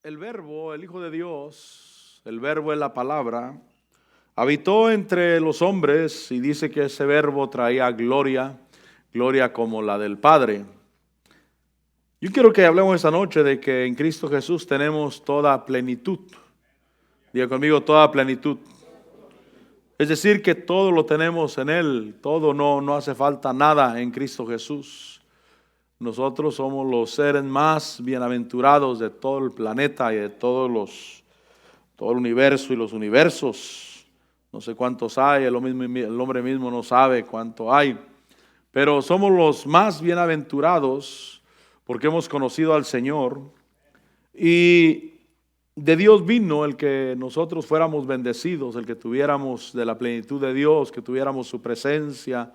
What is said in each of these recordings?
El Verbo, el Hijo de Dios, el Verbo es la palabra, habitó entre los hombres y dice que ese Verbo traía gloria, gloria como la del Padre. Yo quiero que hablemos esta noche de que en Cristo Jesús tenemos toda plenitud. Diga conmigo, toda plenitud. Es decir, que todo lo tenemos en Él, todo, no hace falta nada en Cristo Jesús. Nosotros somos los seres más bienaventurados de todo el planeta y de todo el universo y los universos. No sé cuántos hay, el hombre mismo no sabe cuánto hay. Pero somos los más bienaventurados porque hemos conocido al Señor. Y de Dios vino el que nosotros fuéramos bendecidos, el que tuviéramos de la plenitud de Dios, que tuviéramos su presencia,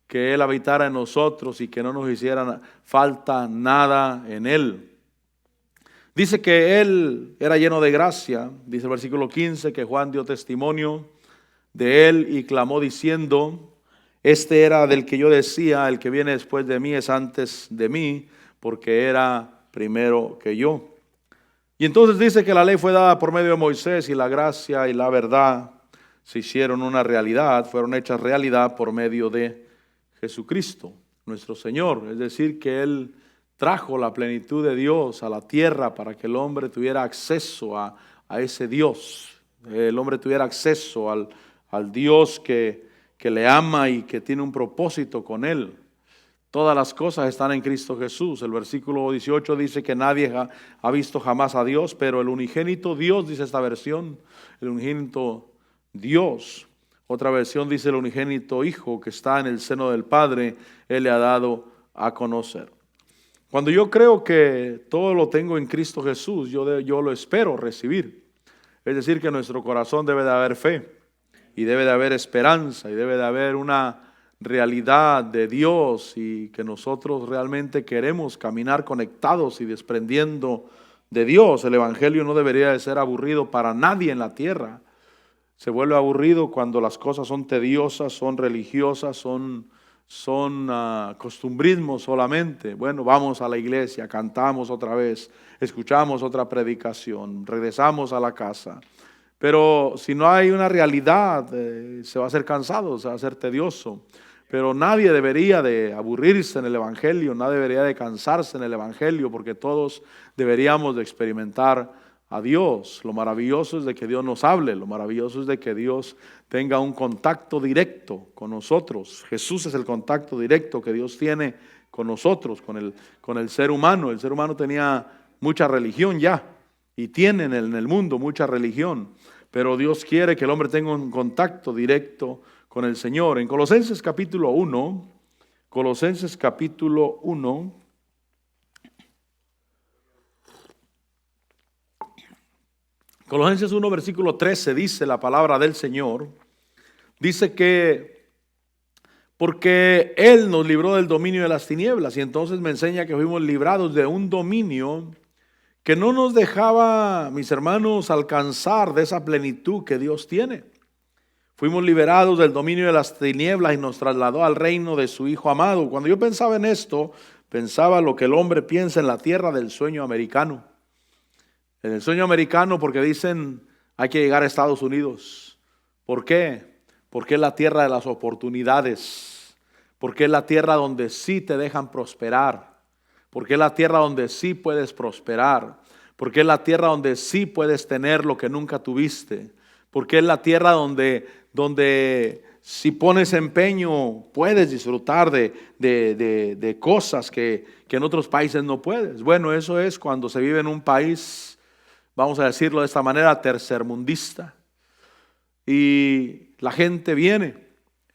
que Él habitara en nosotros y que no nos hiciera falta nada en Él. Dice que Él era lleno de gracia, dice el versículo 15, que Juan dio testimonio de Él y clamó diciendo: este era del que yo decía, el que viene después de mí es antes de mí, porque era primero que yo. Y entonces dice que la ley fue dada por medio de Moisés y la gracia y la verdad se hicieron una realidad, fueron hechas realidad por medio de Jesucristo, nuestro Señor. Es decir, que Él trajo la plenitud de Dios a la tierra para que el hombre tuviera acceso a ese Dios. El hombre tuviera acceso al Dios que le ama y que tiene un propósito con Él. Todas las cosas están en Cristo Jesús. El versículo 18 dice que nadie ha visto jamás a Dios, pero el unigénito Dios, dice esta versión, el unigénito Dios. Otra versión dice el unigénito Hijo que está en el seno del Padre, Él le ha dado a conocer. Cuando yo creo que todo lo tengo en Cristo Jesús, yo lo espero recibir. Es decir, que en nuestro corazón debe de haber fe y debe de haber esperanza y debe de haber una realidad de Dios y que nosotros realmente queremos caminar conectados y desprendiendo de Dios. El Evangelio no debería de ser aburrido para nadie en la tierra. Se vuelve aburrido cuando las cosas son tediosas, son religiosas, son costumbrismo solamente. Bueno, vamos a la iglesia, cantamos otra vez, escuchamos otra predicación, regresamos a la casa. Pero si no hay una realidad, se va a hacer cansado, se va a hacer tedioso. Pero nadie debería de aburrirse en el Evangelio, nadie debería de cansarse en el Evangelio, porque todos deberíamos de experimentar a Dios. Lo maravilloso es de que Dios nos hable, lo maravilloso es de que Dios tenga un contacto directo con nosotros. Jesús es el contacto directo que Dios tiene con nosotros, con el ser humano. El ser humano tenía mucha religión ya, y tiene en el mundo mucha religión, pero Dios quiere que el hombre tenga un contacto directo con el Señor. En Colosenses capítulo 1, Colosenses 1 versículo 13 dice la palabra del Señor, dice que porque Él nos libró del dominio de las tinieblas, y entonces me enseña que fuimos librados de un dominio que no nos dejaba, mis hermanos, alcanzar de esa plenitud que Dios tiene. Fuimos liberados del dominio de las tinieblas y nos trasladó al reino de su Hijo amado. Cuando yo pensaba en esto, pensaba lo que el hombre piensa en la tierra del sueño americano. En el sueño americano, porque dicen hay que llegar a Estados Unidos. ¿Por qué? Porque es la tierra de las oportunidades. Porque es la tierra donde sí te dejan prosperar. Porque es la tierra donde sí puedes prosperar. Porque es la tierra donde sí puedes tener lo que nunca tuviste. Porque es la tierra donde si pones empeño puedes disfrutar de cosas que en otros países no puedes. Bueno, eso es cuando se vive en un país, vamos a decirlo de esta manera, tercermundista. Y la gente viene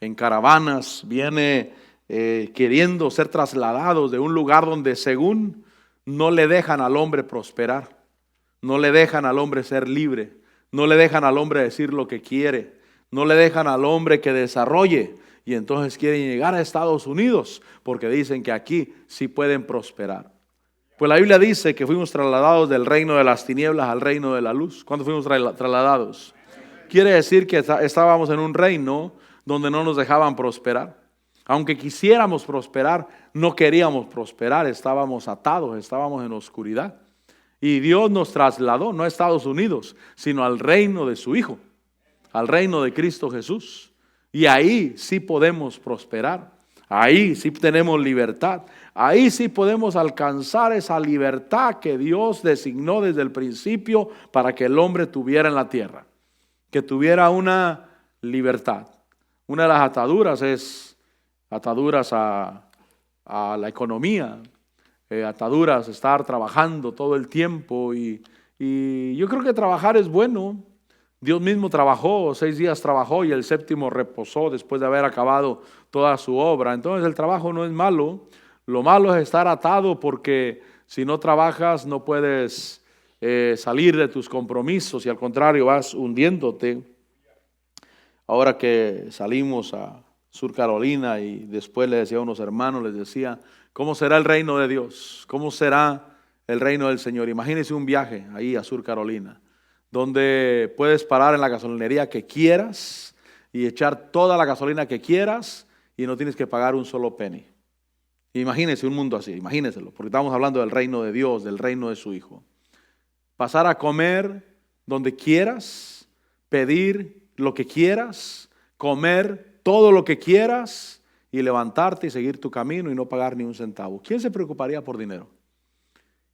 en caravanas, viene queriendo ser trasladados de un lugar donde según no le dejan al hombre prosperar, no le dejan al hombre ser libre, no le dejan al hombre decir lo que quiere, no le dejan al hombre que desarrolle, y entonces quieren llegar a Estados Unidos porque dicen que aquí sí pueden prosperar. Pues la Biblia dice que fuimos trasladados del reino de las tinieblas al reino de la luz. ¿Cuándo fuimos trasladados? Quiere decir que estábamos en un reino donde no nos dejaban prosperar. Aunque quisiéramos prosperar, no queríamos prosperar, estábamos atados, estábamos en oscuridad. Y Dios nos trasladó, no a Estados Unidos, sino al reino de su Hijo, al reino de Cristo Jesús. Y ahí sí podemos prosperar, ahí sí tenemos libertad, ahí sí podemos alcanzar esa libertad que Dios designó desde el principio para que el hombre tuviera en la tierra, que tuviera una libertad. Una de las ataduras es ataduras a la economía, ataduras, estar trabajando todo el tiempo y yo creo que trabajar es bueno. Dios mismo trabajó, 6 días trabajó y el séptimo reposó después de haber acabado toda su obra. Entonces el trabajo no es malo, lo malo es estar atado porque si no trabajas no puedes salir de tus compromisos y al contrario vas hundiéndote. Ahora que salimos a Sur Carolina y después le decía a unos hermanos, les decía, ¿cómo será el reino de Dios? ¿Cómo será el reino del Señor? Imagínense un viaje ahí a Sur Carolina, donde puedes parar en la gasolinería que quieras y echar toda la gasolina que quieras y no tienes que pagar un solo penny. Imagínense un mundo así, imagínenselo, porque estamos hablando del reino de Dios, del reino de su Hijo. Pasar a comer donde quieras, pedir lo que quieras, comer todo lo que quieras y levantarte y seguir tu camino y no pagar ni un centavo. ¿Quién se preocuparía por dinero?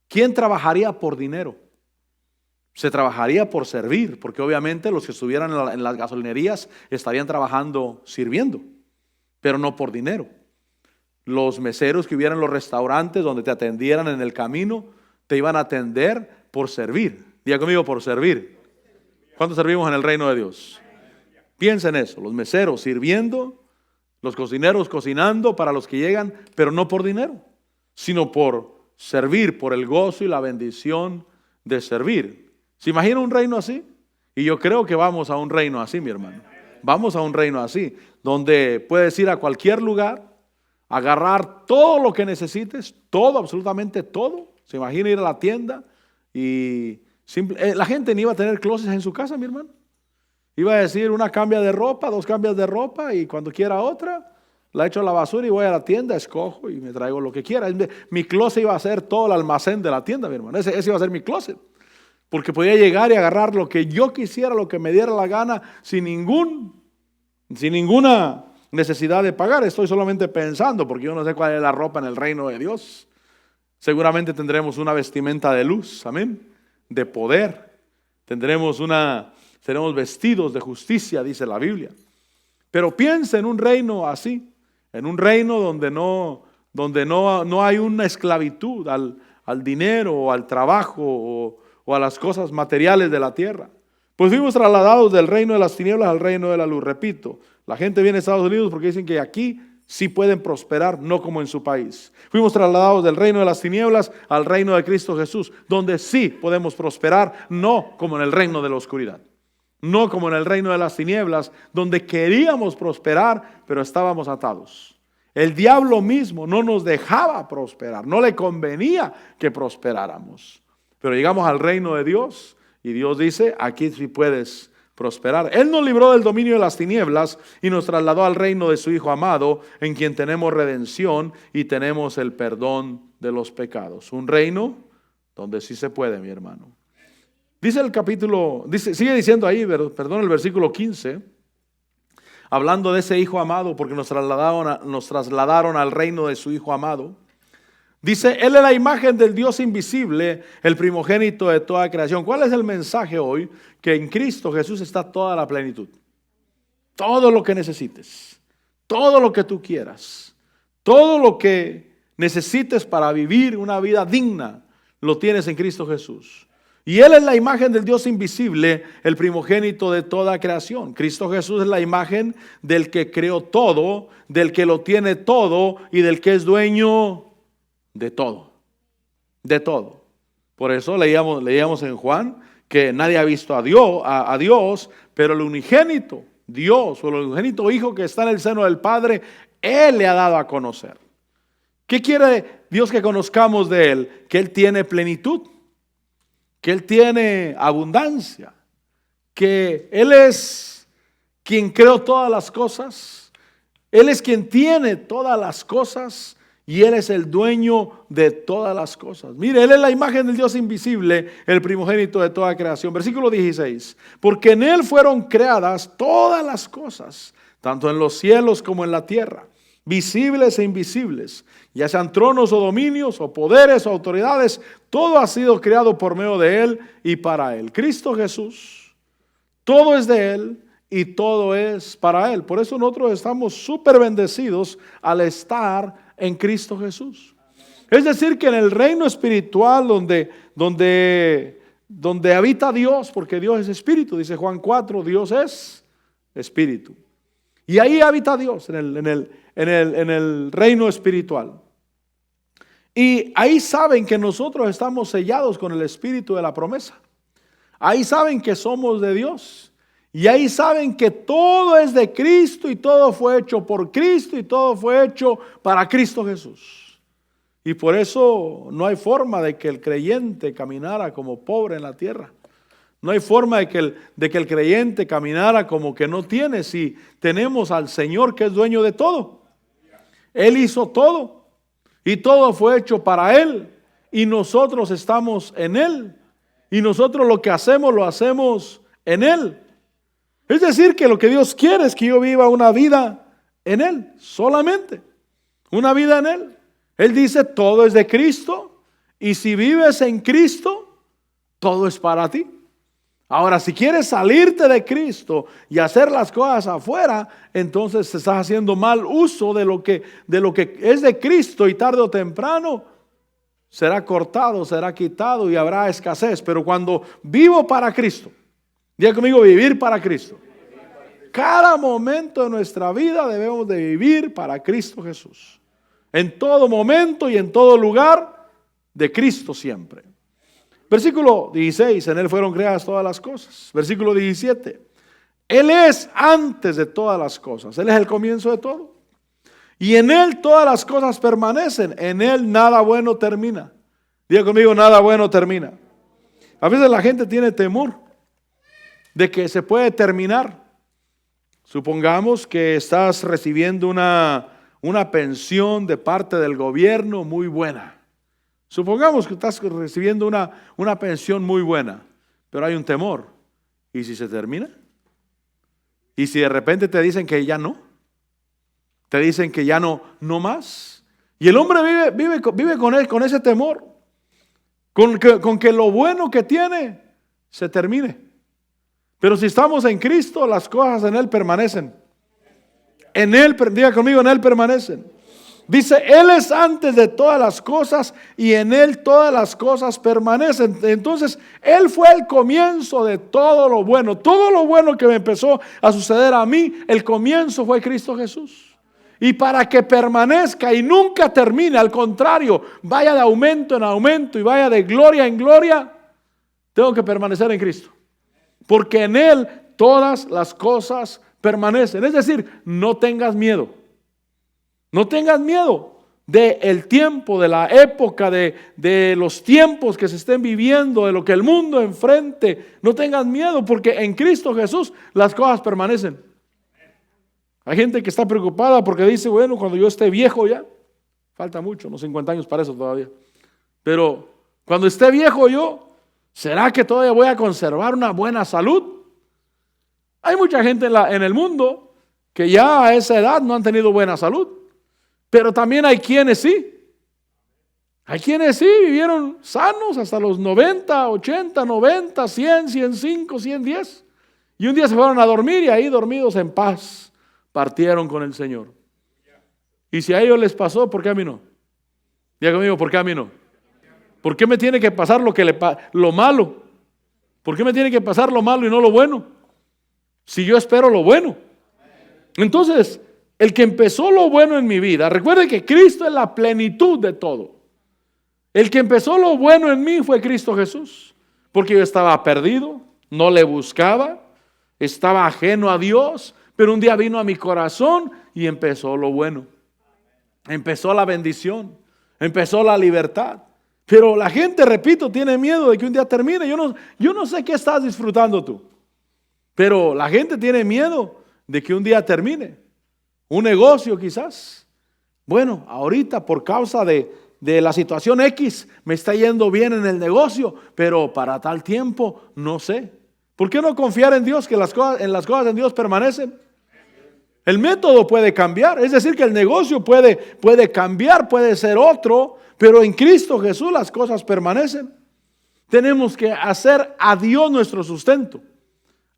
¿Quién trabajaría por dinero? Se trabajaría por servir, porque obviamente los que estuvieran en las gasolinerías estarían trabajando sirviendo, pero no por dinero. Los meseros que hubieran en los restaurantes donde te atendieran en el camino, te iban a atender por servir. Diga conmigo, por servir. ¿Cuántos servimos en el reino de Dios? Piensa en eso, los meseros sirviendo, los cocineros cocinando para los que llegan, pero no por dinero, sino por servir, por el gozo y la bendición de servir. ¿Se imagina un reino así? Y yo creo que vamos a un reino así, mi hermano. Vamos a un reino así, donde puedes ir a cualquier lugar, agarrar todo lo que necesites, todo, absolutamente todo. Se imagina ir a la tienda y la gente ni iba a tener closets en su casa, mi hermano. Iba a decir, una cambia de ropa, 2 cambias de ropa y cuando quiera otra, la echo a la basura y voy a la tienda, escojo y me traigo lo que quiera. Mi closet iba a ser todo el almacén de la tienda, mi hermano. Ese iba a ser mi closet. Porque podía llegar y agarrar lo que yo quisiera, lo que me diera la gana, sin ninguna necesidad de pagar. Estoy solamente pensando, porque yo no sé cuál es la ropa en el reino de Dios. Seguramente tendremos una vestimenta de luz, amén, de poder. Tendremos vestidos de justicia, dice la Biblia. Pero piensa en un reino así, en un reino donde no hay una esclavitud al dinero o al trabajo o a las cosas materiales de la tierra. Pues fuimos trasladados del reino de las tinieblas al reino de la luz. Repito, la gente viene a Estados Unidos porque dicen que aquí sí pueden prosperar, no como en su país. Fuimos trasladados del reino de las tinieblas al reino de Cristo Jesús, donde sí podemos prosperar, no como en el reino de la oscuridad. No como en el reino de las tinieblas, donde queríamos prosperar, pero estábamos atados. El diablo mismo no nos dejaba prosperar, no le convenía que prosperáramos. Pero llegamos al reino de Dios y Dios dice, aquí sí puedes prosperar. Él nos libró del dominio de las tinieblas y nos trasladó al reino de su Hijo amado, en quien tenemos redención y tenemos el perdón de los pecados. Un reino donde sí se puede, mi hermano. Dice el capítulo, sigue diciendo ahí, perdón, el versículo 15, hablando de ese Hijo amado, porque nos trasladaron al reino de su Hijo amado. Dice, Él es la imagen del Dios invisible, el primogénito de toda creación. ¿Cuál es el mensaje hoy? Que en Cristo Jesús está toda la plenitud. Todo lo que necesites, todo lo que tú quieras, todo lo que necesites para vivir una vida digna, lo tienes en Cristo Jesús. Y Él es la imagen del Dios invisible, el primogénito de toda creación. Cristo Jesús es la imagen del que creó todo, del que lo tiene todo y del que es dueño de todo, de todo. Por eso leíamos en Juan que nadie ha visto a Dios, pero el unigénito Dios o el unigénito Hijo que está en el seno del Padre, Él le ha dado a conocer. ¿Qué quiere Dios que conozcamos de Él? Que Él tiene plenitud, que Él tiene abundancia, que Él es quien creó todas las cosas, Él es quien tiene todas las cosas. y Él es el dueño de todas las cosas. Mire, Él es la imagen del Dios invisible, el primogénito de toda creación. Versículo 16. Porque en Él fueron creadas todas las cosas, tanto en los cielos como en la tierra, visibles e invisibles, ya sean tronos o dominios o poderes o autoridades. Todo ha sido creado por medio de Él y para Él. Cristo Jesús, todo es de Él y todo es para Él. Por eso nosotros estamos súper bendecidos al estar en Cristo Jesús. Es decir, que en el reino espiritual donde habita Dios, porque Dios es espíritu, dice Juan 4, Dios es espíritu. Y ahí habita Dios, en el reino espiritual. Y ahí saben que nosotros estamos sellados con el espíritu de la promesa. Ahí saben que somos de Dios. Y ahí saben que todo es de Cristo y todo fue hecho por Cristo y todo fue hecho para Cristo Jesús. Y por eso no hay forma de que el creyente caminara como pobre en la tierra. No hay forma de que el creyente caminara como que no tiene, si tenemos al Señor que es dueño de todo. Él hizo todo y todo fue hecho para Él y nosotros estamos en Él y nosotros lo que hacemos lo hacemos en Él. Es decir, que lo que Dios quiere es que yo viva una vida en Él, solamente una vida en Él. Él dice, todo es de Cristo y si vives en Cristo, todo es para ti. Ahora, si quieres salirte de Cristo y hacer las cosas afuera, entonces te estás haciendo mal uso de lo que es de Cristo y tarde o temprano será cortado, será quitado y habrá escasez. Pero cuando vivo para Cristo, diga conmigo, vivir para Cristo. Cada momento de nuestra vida debemos de vivir para Cristo Jesús. En todo momento y en todo lugar, de Cristo siempre. Versículo 16, en Él fueron creadas todas las cosas. Versículo 17, Él es antes de todas las cosas. Él es el comienzo de todo. Y en Él todas las cosas permanecen. En Él nada bueno termina. Diga conmigo, nada bueno termina. A veces la gente tiene temor de que se puede terminar. Supongamos que estás recibiendo una pensión de parte del gobierno muy buena. Supongamos que estás recibiendo una pensión muy buena, pero hay un temor. ¿Y si se termina? ¿Y si de repente te dicen que ya no? Te dicen que ya no más. Y el hombre vive con ese temor, con que lo bueno que tiene se termine. Pero si estamos en Cristo, las cosas en Él permanecen. En Él, diga conmigo, en Él permanecen. Dice, Él es antes de todas las cosas y en Él todas las cosas permanecen. Entonces, Él fue el comienzo de todo lo bueno. Todo lo bueno que me empezó a suceder a mí, el comienzo fue Cristo Jesús. Y para que permanezca y nunca termine, al contrario, vaya de aumento en aumento y vaya de gloria en gloria, tengo que permanecer en Cristo. Porque en Él todas las cosas permanecen. Es decir, no tengas miedo. No tengas miedo del tiempo, de la época, de los tiempos que se estén viviendo, de lo que el mundo enfrente. No tengas miedo porque en Cristo Jesús las cosas permanecen. Hay gente que está preocupada porque dice, bueno, cuando yo esté viejo ya, falta mucho, unos 50 años para eso todavía. Pero cuando esté viejo yo, ¿será que todavía voy a conservar una buena salud? Hay mucha gente en el mundo que ya a esa edad no han tenido buena salud. Pero también hay quienes sí. Hay quienes sí vivieron sanos hasta los 90, 80, 90, 100, 105, 110. Y un día se fueron a dormir y ahí dormidos en paz partieron con el Señor. Y si a ellos les pasó, ¿por qué a mí no? Diga conmigo, ¿por qué a mí no? ¿Por qué me tiene que pasar lo malo? ¿Por qué me tiene que pasar lo malo y no lo bueno? Si yo espero lo bueno. Entonces, el que empezó lo bueno en mi vida, recuerde que Cristo es la plenitud de todo. El que empezó lo bueno en mí fue Cristo Jesús. Porque yo estaba perdido, no le buscaba, estaba ajeno a Dios, pero un día vino a mi corazón y empezó lo bueno. Empezó la bendición, empezó la libertad. Pero la gente, repito, tiene miedo de que un día termine. Yo no sé qué estás disfrutando tú, pero la gente tiene miedo de que un día termine. Un negocio quizás, Bueno, ahorita por causa de la situación X me está yendo bien en el negocio, pero para tal tiempo no sé. ¿Por qué no confiar en Dios, que las cosas en Dios permanecen? El método puede cambiar, es decir, que el negocio puede cambiar, puede ser otro, pero en Cristo Jesús las cosas permanecen. Tenemos que hacer a Dios nuestro sustento,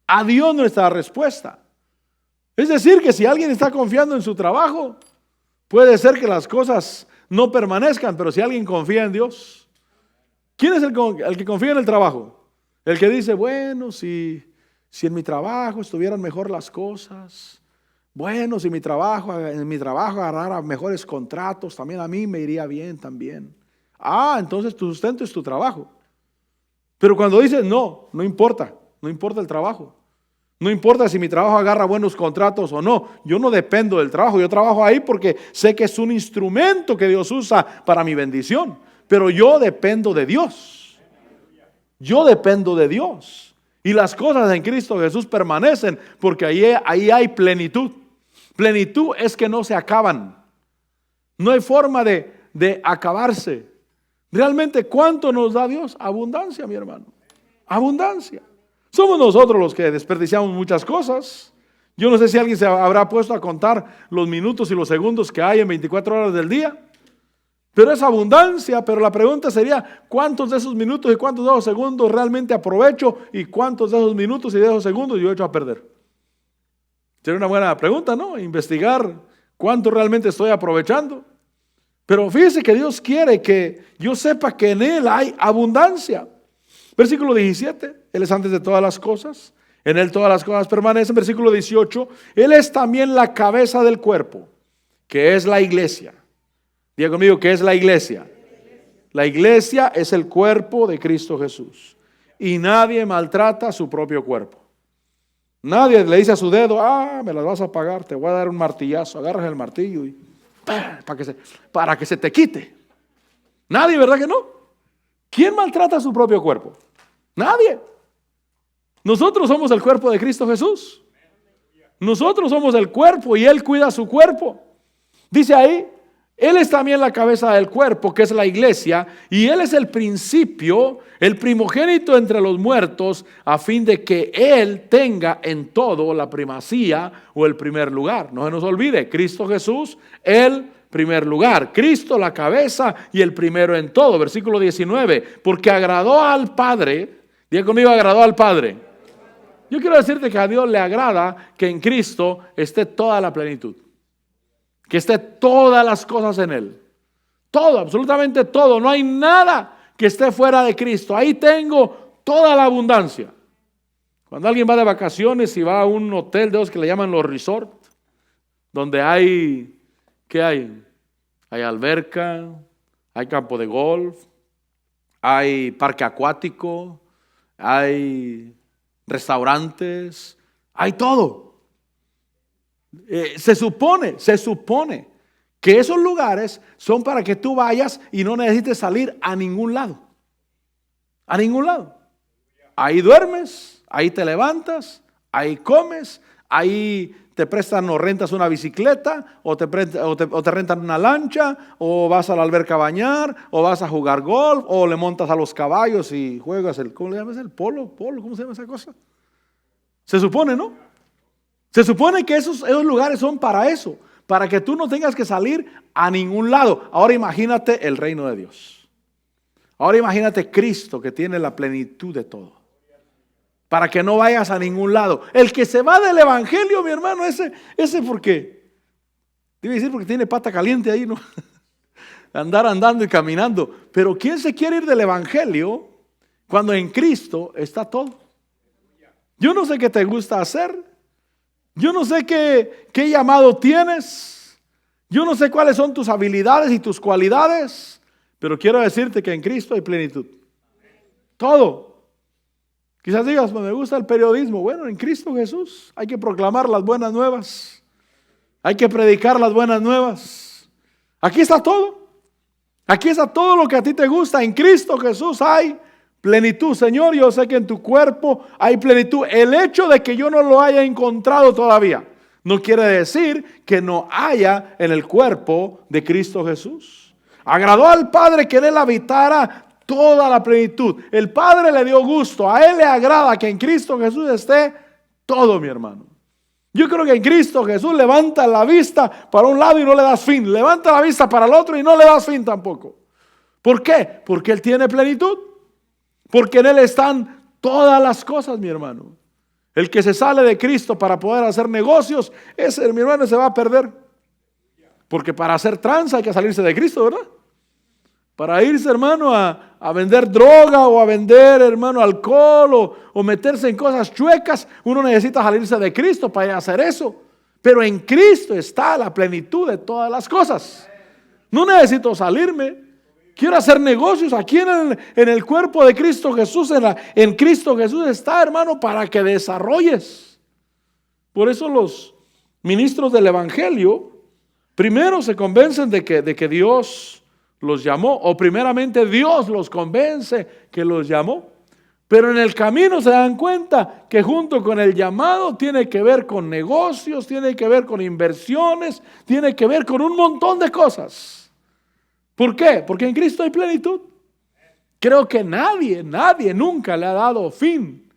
a Dios nuestra respuesta. Es decir, que si alguien está confiando en su trabajo, puede ser que las cosas no permanezcan, pero si alguien confía en Dios, ¿quién es el que confía en el trabajo? El que dice, bueno, si en mi trabajo estuvieran mejor las cosas, bueno, si en mi trabajo agarrara mejores contratos, también a mí me iría bien también. Entonces tu sustento es tu trabajo. Pero cuando dices, no importa el trabajo. No importa si mi trabajo agarra buenos contratos o no, yo no dependo del trabajo, yo trabajo ahí porque sé que es un instrumento que Dios usa para mi bendición, pero yo dependo de Dios. Yo dependo de Dios. Y las cosas en Cristo Jesús permanecen porque ahí hay plenitud. Plenitud es que no se acaban. No hay forma de acabarse. Realmente, ¿cuánto nos da Dios? Abundancia, mi hermano. Abundancia. Somos nosotros los que desperdiciamos muchas cosas. Yo no sé si alguien se habrá puesto a contar los minutos y los segundos que hay en 24 horas del día. Pero es abundancia, pero la pregunta sería, ¿cuántos de esos minutos y cuántos de esos segundos realmente aprovecho? ¿Y cuántos de esos minutos y de esos segundos yo echo a perder? Sería una buena pregunta, ¿no? Investigar cuánto realmente estoy aprovechando. Pero fíjese que Dios quiere que yo sepa que en Él hay abundancia. Versículo 17, Él es antes de todas las cosas, en Él todas las cosas permanecen. Versículo 18, Él es también la cabeza del cuerpo, que es la iglesia. Diga conmigo, ¿qué es la iglesia? La iglesia es el cuerpo de Cristo Jesús. Y nadie maltrata a su propio cuerpo. Nadie le dice a su dedo, me las vas a pagar, te voy a dar un martillazo. Agarras el martillo y para que se te quite. Nadie, ¿verdad que no? ¿Quién maltrata a su propio cuerpo? Nadie. Nosotros somos el cuerpo de Cristo Jesús. Nosotros somos el cuerpo y Él cuida su cuerpo. Dice ahí, Él es también la cabeza del cuerpo, que es la iglesia, y Él es el principio, el primogénito entre los muertos, a fin de que Él tenga en todo la primacía o el primer lugar. No se nos olvide, Cristo Jesús, el primer lugar. Cristo la cabeza y el primero en todo. Versículo 19, porque agradó al Padre, diga conmigo, agradó al Padre. Yo quiero decirte que a Dios le agrada que en Cristo esté toda la plenitud. Que esté todas las cosas en Él. Todo, absolutamente todo. No hay nada que esté fuera de Cristo. Ahí tengo toda la abundancia. Cuando alguien va de vacaciones y va a un hotel de esos que le llaman los resorts, donde hay, ¿qué hay? Hay alberca, hay campo de golf, hay parque acuático, hay restaurantes, hay todo. Se supone que esos lugares son para que tú vayas y no necesites salir a ningún lado. A ningún lado. Ahí duermes, ahí te levantas, ahí comes, ahí te prestan o rentas una bicicleta, o te rentan una lancha, o vas a la alberca a bañar, o vas a jugar golf, o le montas a los caballos y juegas ¿cómo le llamas? El polo, ¿cómo se llama esa cosa? Se supone, ¿no? Se supone que esos lugares son para eso, para que tú no tengas que salir a ningún lado. Ahora imagínate el reino de Dios. Ahora imagínate Cristo, que tiene la plenitud de todo. Para que no vayas a ningún lado. El que se va del evangelio, mi hermano, ese ¿por qué? Debe decir porque tiene pata caliente ahí, ¿no? Andar andando y caminando. Pero ¿quién se quiere ir del evangelio cuando en Cristo está todo? Yo no sé qué te gusta hacer. Yo no sé qué llamado tienes. Yo no sé cuáles son tus habilidades y tus cualidades. Pero quiero decirte que en Cristo hay plenitud. Todo. Quizás digas, me gusta el periodismo. Bueno, en Cristo Jesús hay que proclamar las buenas nuevas. Hay que predicar las buenas nuevas. Aquí está todo. Aquí está todo lo que a ti te gusta. En Cristo Jesús hay plenitud. Señor, yo sé que en tu cuerpo hay plenitud. El hecho de que yo no lo haya encontrado todavía no quiere decir que no haya en el cuerpo de Cristo Jesús. Agradó al Padre que en él habitara toda la plenitud. El Padre le dio gusto, a él le agrada que en Cristo Jesús esté todo, mi hermano. Yo creo que en Cristo Jesús levanta la vista para un lado y no le das fin. Levanta la vista para el otro y no le das fin tampoco. ¿Por qué? Porque Él tiene plenitud. Porque en Él están todas las cosas, mi hermano. El que se sale de Cristo para poder hacer negocios, ese, mi hermano, se va a perder. Porque para hacer tranza hay que salirse de Cristo, ¿verdad? Para irse, hermano, a vender droga o a vender, hermano, alcohol o meterse en cosas chuecas, uno necesita salirse de Cristo para hacer eso. Pero en Cristo está la plenitud de todas las cosas. No necesito salirme. Quiero hacer negocios aquí en el cuerpo de Cristo Jesús. En Cristo Jesús está, hermano, para que desarrolles. Por eso los ministros del Evangelio primero se convencen de que Dios los llamó, o primeramente Dios los convence que los llamó, pero en el camino se dan cuenta que junto con el llamado tiene que ver con negocios, tiene que ver con inversiones, tiene que ver con un montón de cosas. ¿Por qué? Porque en Cristo hay plenitud. Creo que nadie nunca le ha dado fin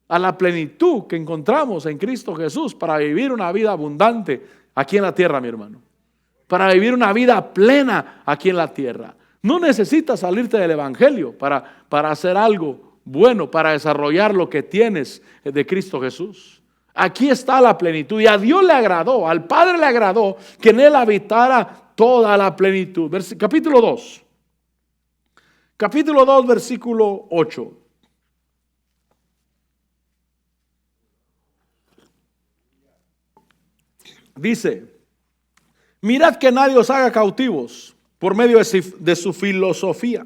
a la plenitud que encontramos en Cristo Jesús para vivir una vida abundante aquí en la tierra, mi hermano. Para vivir una vida plena aquí en la tierra. No necesitas salirte del Evangelio para hacer algo bueno, para desarrollar lo que tienes de Cristo Jesús. Aquí está la plenitud y a Dios le agradó, al Padre le agradó que en Él habitara toda la plenitud. Capítulo 2. Capítulo 2, versículo 8. Dice: mirad que nadie os haga cautivos por medio de su filosofía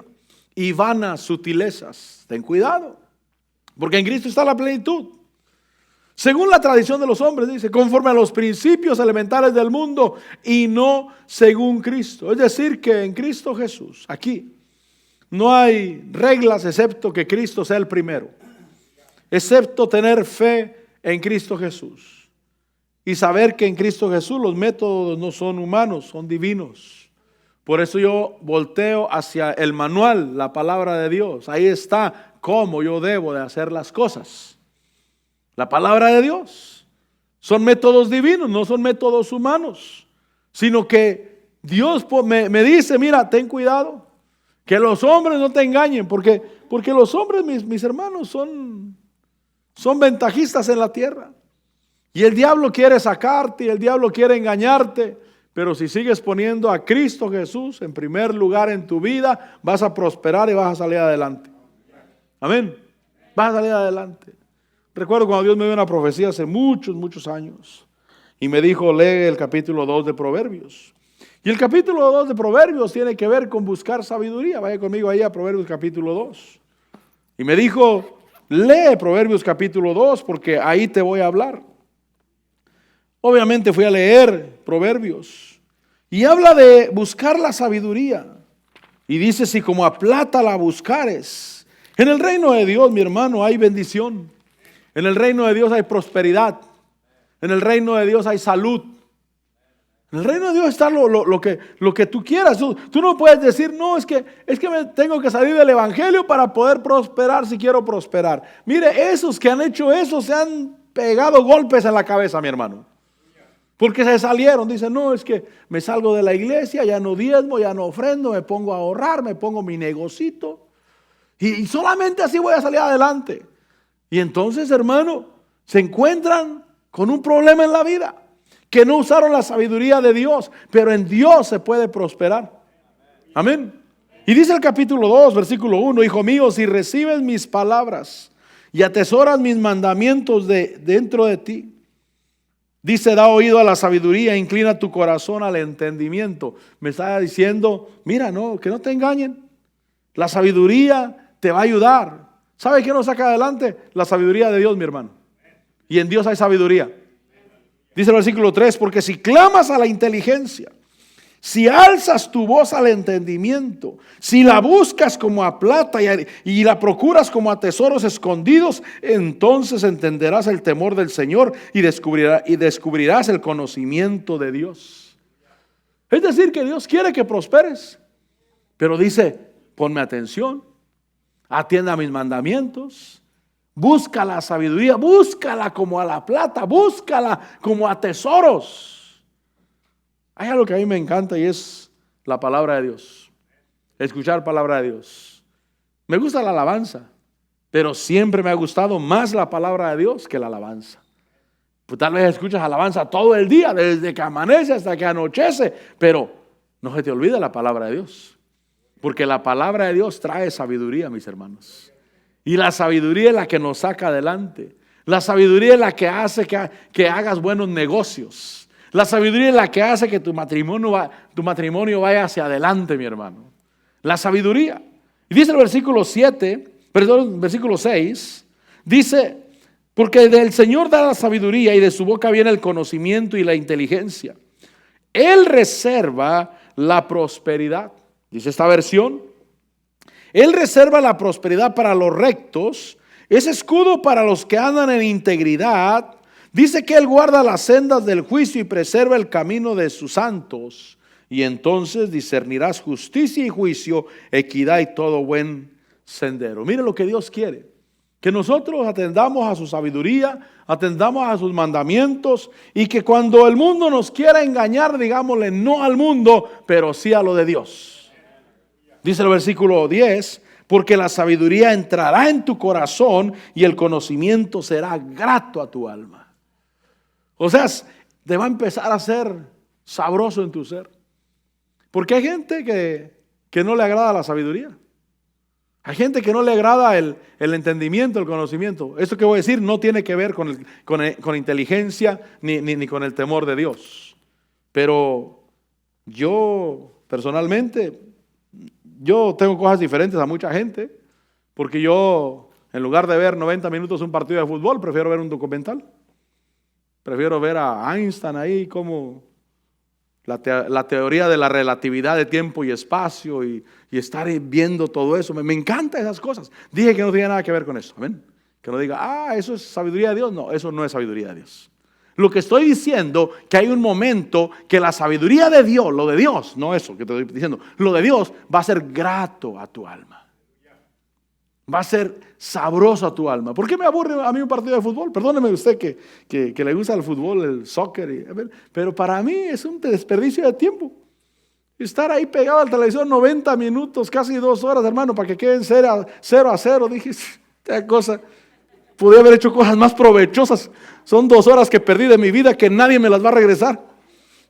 y vanas sutilezas. Ten cuidado, porque en Cristo está la plenitud. Según la tradición de los hombres, dice, conforme a los principios elementales del mundo y no según Cristo. Es decir, que en Cristo Jesús, aquí, no hay reglas excepto que Cristo sea el primero. Excepto tener fe en Cristo Jesús. Y saber que en Cristo Jesús los métodos no son humanos, son divinos. Por eso yo volteo hacia el manual, la palabra de Dios. Ahí está cómo yo debo de hacer las cosas. La palabra de Dios. Son métodos divinos, no son métodos humanos. Sino que Dios me dice, mira, ten cuidado. Que los hombres no te engañen. Porque los hombres, mis hermanos, son ventajistas en la tierra. Y el diablo quiere sacarte y el diablo quiere engañarte. Pero si sigues poniendo a Cristo Jesús en primer lugar en tu vida, vas a prosperar y vas a salir adelante. Amén. Vas a salir adelante. Recuerdo cuando Dios me dio una profecía hace muchos años. Y me dijo, lee el capítulo 2 de Proverbios. Y el capítulo 2 de Proverbios tiene que ver con buscar sabiduría. Vaya conmigo ahí a Proverbios capítulo 2. Y me dijo, lee Proverbios capítulo 2 porque ahí te voy a hablar. Obviamente fui a leer Proverbios y habla de buscar la sabiduría. Y dice, si como a plata la buscares. En el reino de Dios, mi hermano, hay bendición. En el reino de Dios hay prosperidad. En el reino de Dios hay salud. En el reino de Dios está lo que tú quieras. Tú no puedes decir, no, es que me tengo que salir del evangelio para poder prosperar si quiero prosperar. Mire, esos que han hecho eso se han pegado golpes en la cabeza, mi hermano. Porque se salieron, dicen, no, es que me salgo de la iglesia, ya no diezmo, ya no ofrendo, me pongo a ahorrar, me pongo mi negocito. Y solamente así voy a salir adelante. Y entonces, hermano, se encuentran con un problema en la vida. Que no usaron la sabiduría de Dios, pero en Dios se puede prosperar. Amén. Y dice el capítulo 2, versículo 1, hijo mío, si recibes mis palabras y atesoras mis mandamientos dentro de ti. Dice, da oído a la sabiduría, inclina tu corazón al entendimiento. Me está diciendo, mira, no, que no te engañen. La sabiduría te va a ayudar. ¿Sabe qué nos saca adelante? La sabiduría de Dios, mi hermano. Y en Dios hay sabiduría. Dice el versículo 3, porque si clamas a la inteligencia, Si alzas tu voz al entendimiento, si la buscas como a plata y la procuras como a tesoros escondidos, entonces entenderás el temor del Señor y descubrirás el conocimiento de Dios. Es decir, que Dios quiere que prosperes, pero dice, ponme atención, atienda a mis mandamientos, busca la sabiduría, búscala como a la plata, búscala como a tesoros. Hay algo que a mí me encanta y es la palabra de Dios. Escuchar palabra de Dios. Me gusta la alabanza, pero siempre me ha gustado más la palabra de Dios que la alabanza. Pues tal vez escuchas alabanza todo el día, desde que amanece hasta que anochece, pero no se te olvida la palabra de Dios. Porque la palabra de Dios trae sabiduría, mis hermanos. Y la sabiduría es la que nos saca adelante. La sabiduría es la que hace que hagas buenos negocios. La sabiduría es la que hace que tu matrimonio vaya hacia adelante, mi hermano. La sabiduría. Y dice el versículo 6, dice, porque del Señor da la sabiduría y de su boca viene el conocimiento y la inteligencia. Él reserva la prosperidad. Dice esta versión, Él reserva la prosperidad para los rectos, es escudo para los que andan en integridad. Dice que Él guarda las sendas del juicio y preserva el camino de sus santos. Y entonces discernirás justicia y juicio, equidad y todo buen sendero. Mire lo que Dios quiere. Que nosotros atendamos a su sabiduría, atendamos a sus mandamientos. Y que cuando el mundo nos quiera engañar, digámosle no al mundo, pero sí a lo de Dios. Dice el versículo 10. Porque la sabiduría entrará en tu corazón y el conocimiento será grato a tu alma. O sea, te va a empezar a ser sabroso en tu ser. Porque hay gente que no le agrada la sabiduría. Hay gente que no le agrada el entendimiento, el conocimiento. Esto que voy a decir no tiene que ver con inteligencia ni con el temor de Dios. Pero yo personalmente, yo tengo cosas diferentes a mucha gente. Porque yo, en lugar de ver 90 minutos un partido de fútbol, prefiero ver un documental. Prefiero ver a Einstein ahí como la teoría de la relatividad de tiempo y espacio y estar viendo todo eso. Me encantan esas cosas. Dije que no tiene nada que ver con eso. ¿Ven? Que no diga, eso es sabiduría de Dios. No, eso no es sabiduría de Dios. Lo que estoy diciendo que hay un momento que la sabiduría de Dios, lo de Dios, no eso que te estoy diciendo, lo de Dios va a ser grato a tu alma. Va a ser sabroso a tu alma. ¿Por qué me aburre a mí un partido de fútbol? Perdóneme usted que le gusta el fútbol, el soccer. Pero para mí es un desperdicio de tiempo. Estar ahí pegado al televisor 90 minutos, casi 2 horas, hermano, para que queden 0-0. Dije, esta cosa, pude haber hecho cosas más provechosas. Son 2 horas que perdí de mi vida que nadie me las va a regresar.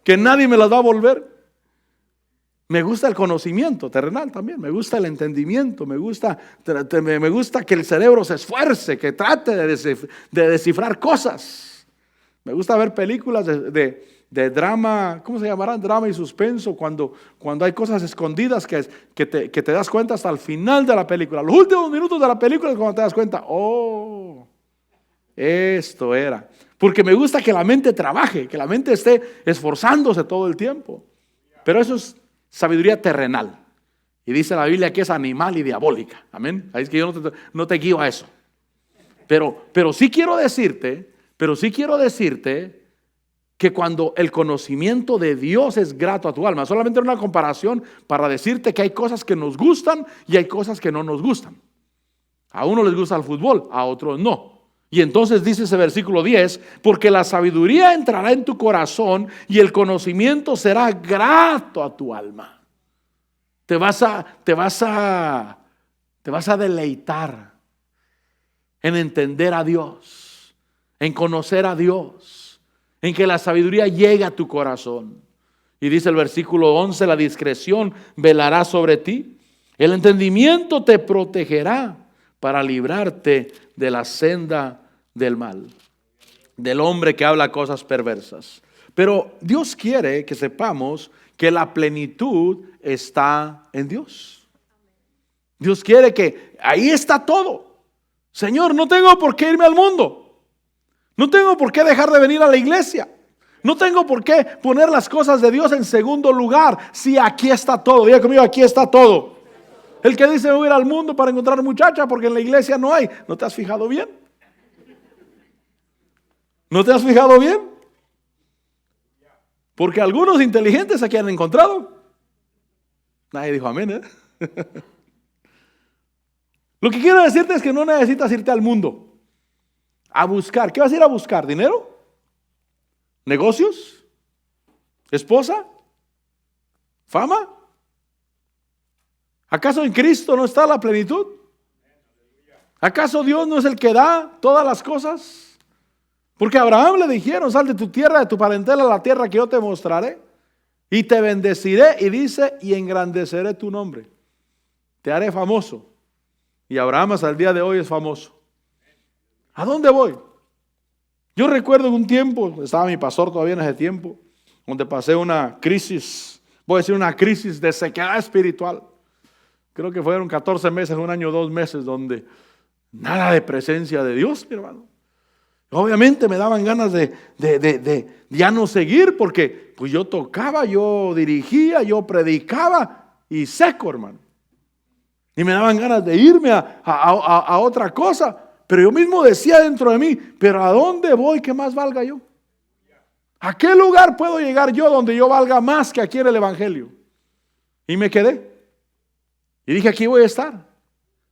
Que nadie me las va a volver. Me gusta el conocimiento terrenal también, me gusta el entendimiento, me gusta que el cerebro se esfuerce, que trate de descifrar cosas. Me gusta ver películas de drama, ¿cómo se llamarán? Drama y suspenso, cuando hay cosas escondidas que te das cuenta hasta el final de la película. Los últimos minutos de la película es cuando te das cuenta, esto era. Porque me gusta que la mente trabaje, que la mente esté esforzándose todo el tiempo. Pero eso es sabiduría terrenal. Y dice la Biblia que es animal y diabólica. Amén. Ahí es que yo no te guío a eso. Pero sí quiero decirte que cuando el conocimiento de Dios es grato a tu alma, solamente era una comparación para decirte que hay cosas que nos gustan y hay cosas que no nos gustan. A uno les gusta el fútbol, a otros no. Y entonces dice ese versículo 10, porque la sabiduría entrará en tu corazón y el conocimiento será grato a tu alma. Te vas a deleitar en entender a Dios, en conocer a Dios, en que la sabiduría llegue a tu corazón. Y dice el versículo 11, la discreción velará sobre ti, el entendimiento te protegerá para librarte de la senda del mal, del hombre que habla cosas perversas. Pero Dios quiere que sepamos que la plenitud está en Dios. Dios quiere que ahí está todo. Señor, no tengo por qué irme al mundo. No tengo por qué dejar de venir a la iglesia. No tengo por qué poner las cosas de Dios en segundo lugar. Si aquí está todo. Diga conmigo, aquí está todo. El que dice voy a ir al mundo para encontrar muchacha porque en la iglesia no hay. ¿No te has fijado bien? ¿No te has fijado bien? Porque algunos inteligentes aquí han encontrado. Nadie dijo amén, ¿eh? Lo que quiero decirte es que no necesitas irte al mundo a buscar. ¿Qué vas a ir a buscar? ¿Dinero? ¿Negocios? ¿Esposa? ¿Fama? ¿Acaso en Cristo no está la plenitud? ¿Acaso Dios no es el que da todas las cosas? Porque a Abraham le dijeron, sal de tu tierra, de tu parentela, a la tierra que yo te mostraré, y te bendeciré, y dice, y engrandeceré tu nombre. Te haré famoso. Y Abraham hasta el día de hoy es famoso. ¿A dónde voy? Yo recuerdo en un tiempo, estaba mi pastor todavía en ese tiempo, donde pasé una crisis, voy a decir una crisis de sequedad espiritual. Creo que fueron 14 meses, un año, 2 meses, donde nada de presencia de Dios, mi hermano. Obviamente me daban ganas de ya no seguir, porque pues yo tocaba, yo dirigía, yo predicaba y seco, hermano. Y me daban ganas de irme a otra cosa. Pero yo mismo decía dentro de mí, pero ¿a dónde voy que más valga yo? ¿A qué lugar puedo llegar yo donde yo valga más que aquí en el Evangelio? Y me quedé. Y dije, aquí voy a estar.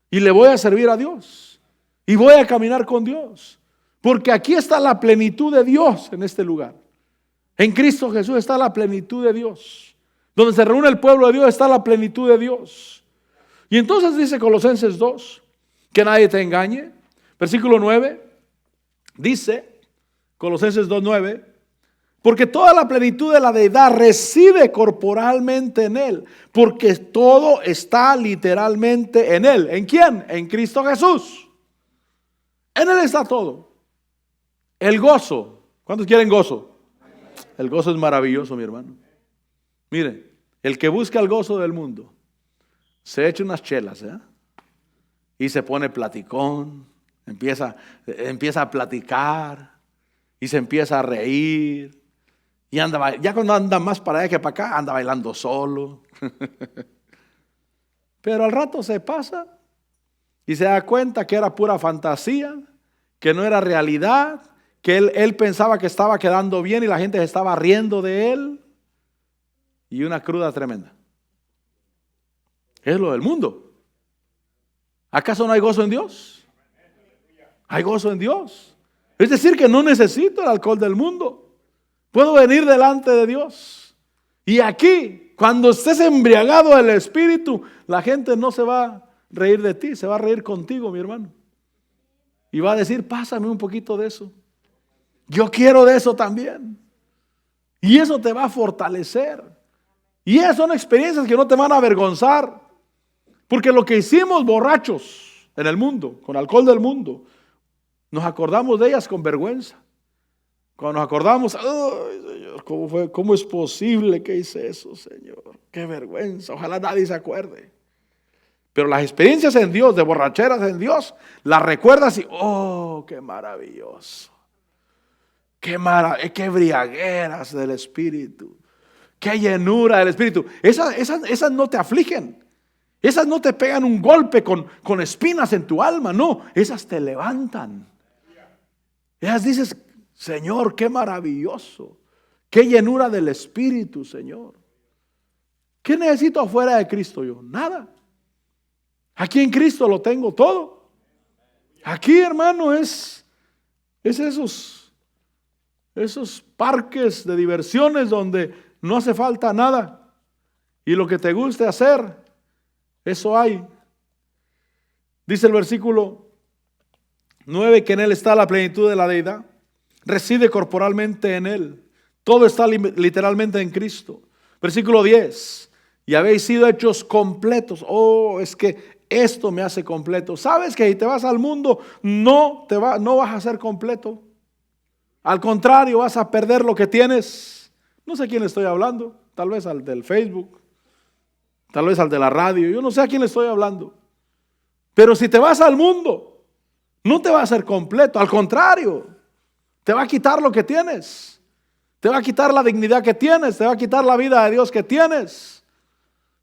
Y le voy a servir a Dios. Y voy a caminar con Dios. Porque aquí está la plenitud de Dios en este lugar. En Cristo Jesús está la plenitud de Dios. Donde se reúne el pueblo de Dios está la plenitud de Dios. Y entonces dice Colosenses 2, que nadie te engañe. Versículo 9, dice, Colosenses 2:9, porque toda la plenitud de la deidad reside corporalmente en Él, porque todo está literalmente en Él. ¿En quién? En Cristo Jesús. En Él está todo. El gozo. ¿Cuántos quieren gozo? El gozo es maravilloso, mi hermano. Mire, el que busca el gozo del mundo, se echa unas chelas, y se pone platicón, empieza a platicar y se empieza a reír y anda, ya cuando anda más para allá que para acá, anda bailando solo. Pero al rato se pasa y se da cuenta que era pura fantasía, que no era realidad, que él pensaba que estaba quedando bien y la gente se estaba riendo de él, y una cruda tremenda. Es lo del mundo. ¿Acaso no hay gozo en Dios? Hay gozo en Dios. Es decir, que no necesito el alcohol del mundo. Puedo venir delante de Dios. Y aquí, cuando estés embriagado del Espíritu, la gente no se va a reír de ti, se va a reír contigo, mi hermano. Y va a decir, pásame un poquito de eso. Yo quiero de eso también. Y eso te va a fortalecer. Y esas son experiencias que no te van a avergonzar. Porque lo que hicimos borrachos en el mundo, con alcohol del mundo, nos acordamos de ellas con vergüenza. Cuando nos acordamos, ay, Señor, ¿cómo es posible que hice eso, Señor? Qué vergüenza, ojalá nadie se acuerde. Pero las experiencias en Dios, de borracheras en Dios, las recuerdas y, oh, qué maravilloso. Qué embriagueras del Espíritu. Qué llenura del Espíritu. Esas no te afligen. Esas no te pegan un golpe con espinas en tu alma. No, esas te levantan. Esas dices, Señor, qué maravilloso. Qué llenura del Espíritu, Señor. ¿Qué necesito afuera de Cristo yo? Nada. Aquí en Cristo lo tengo todo. Aquí, hermano, es esos parques de diversiones donde no hace falta nada. Y lo que te guste hacer, eso hay. Dice el versículo 9 que en Él está la plenitud de la deidad. Reside corporalmente en Él. Todo está literalmente en Cristo. Versículo 10. Y habéis sido hechos completos. Oh, es que esto me hace completo. ¿Sabes que si te vas al mundo no vas a ser completo? Al contrario, vas a perder lo que tienes. No sé a quién le estoy hablando. Tal vez al del Facebook. Tal vez al de la radio. Yo no sé a quién le estoy hablando. Pero si te vas al mundo, no te va a hacer completo. Al contrario, te va a quitar lo que tienes. te va a quitar la dignidad que tienes, te va a quitar la vida de Dios que tienes.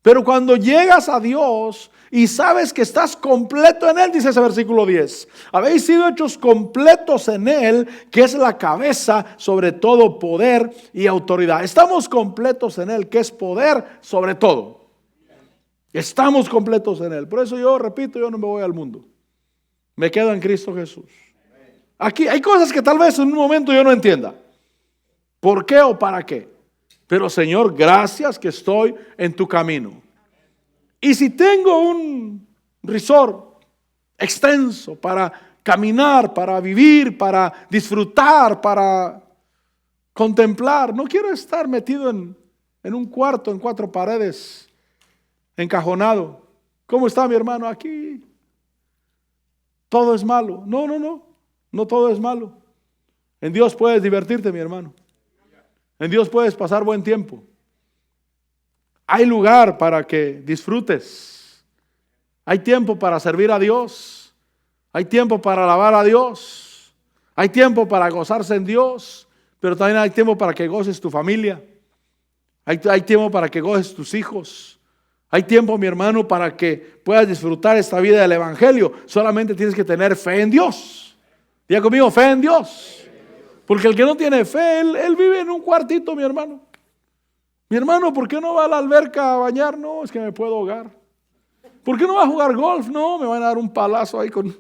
Pero cuando llegas a Dios y sabes que estás completo en Él, dice ese versículo 10, habéis sido hechos completos en Él, que es la cabeza sobre todo poder y autoridad. Estamos completos en Él, que es poder sobre todo. Estamos completos en Él. Por eso yo repito, yo no me voy al mundo. Me quedo en Cristo Jesús. Aquí hay cosas que tal vez en un momento yo no entienda. ¿Por qué o para qué? Pero Señor, gracias que estoy en tu camino. Y si tengo un resort extenso para caminar, para vivir, para disfrutar, para contemplar, no quiero estar metido en un cuarto, en 4 paredes, encajonado. ¿Cómo está mi hermano? Aquí todo es malo. No todo es malo. En Dios puedes divertirte, mi hermano. En Dios puedes pasar buen tiempo. Hay lugar para que disfrutes. Hay tiempo para servir a Dios. Hay tiempo para alabar a Dios. Hay tiempo para gozarse en Dios. Pero también hay tiempo para que goces tu familia. Hay tiempo para que goces tus hijos. Hay tiempo, mi hermano, para que puedas disfrutar esta vida del Evangelio. Solamente tienes que tener fe en Dios. Diga conmigo, fe en Dios. Porque el que no tiene fe, él vive en un cuartito, mi hermano. Mi hermano, ¿por qué no va a la alberca a bañar? No, es que me puedo ahogar. ¿Por qué no va a jugar golf? No, me van a dar un palazo ahí con...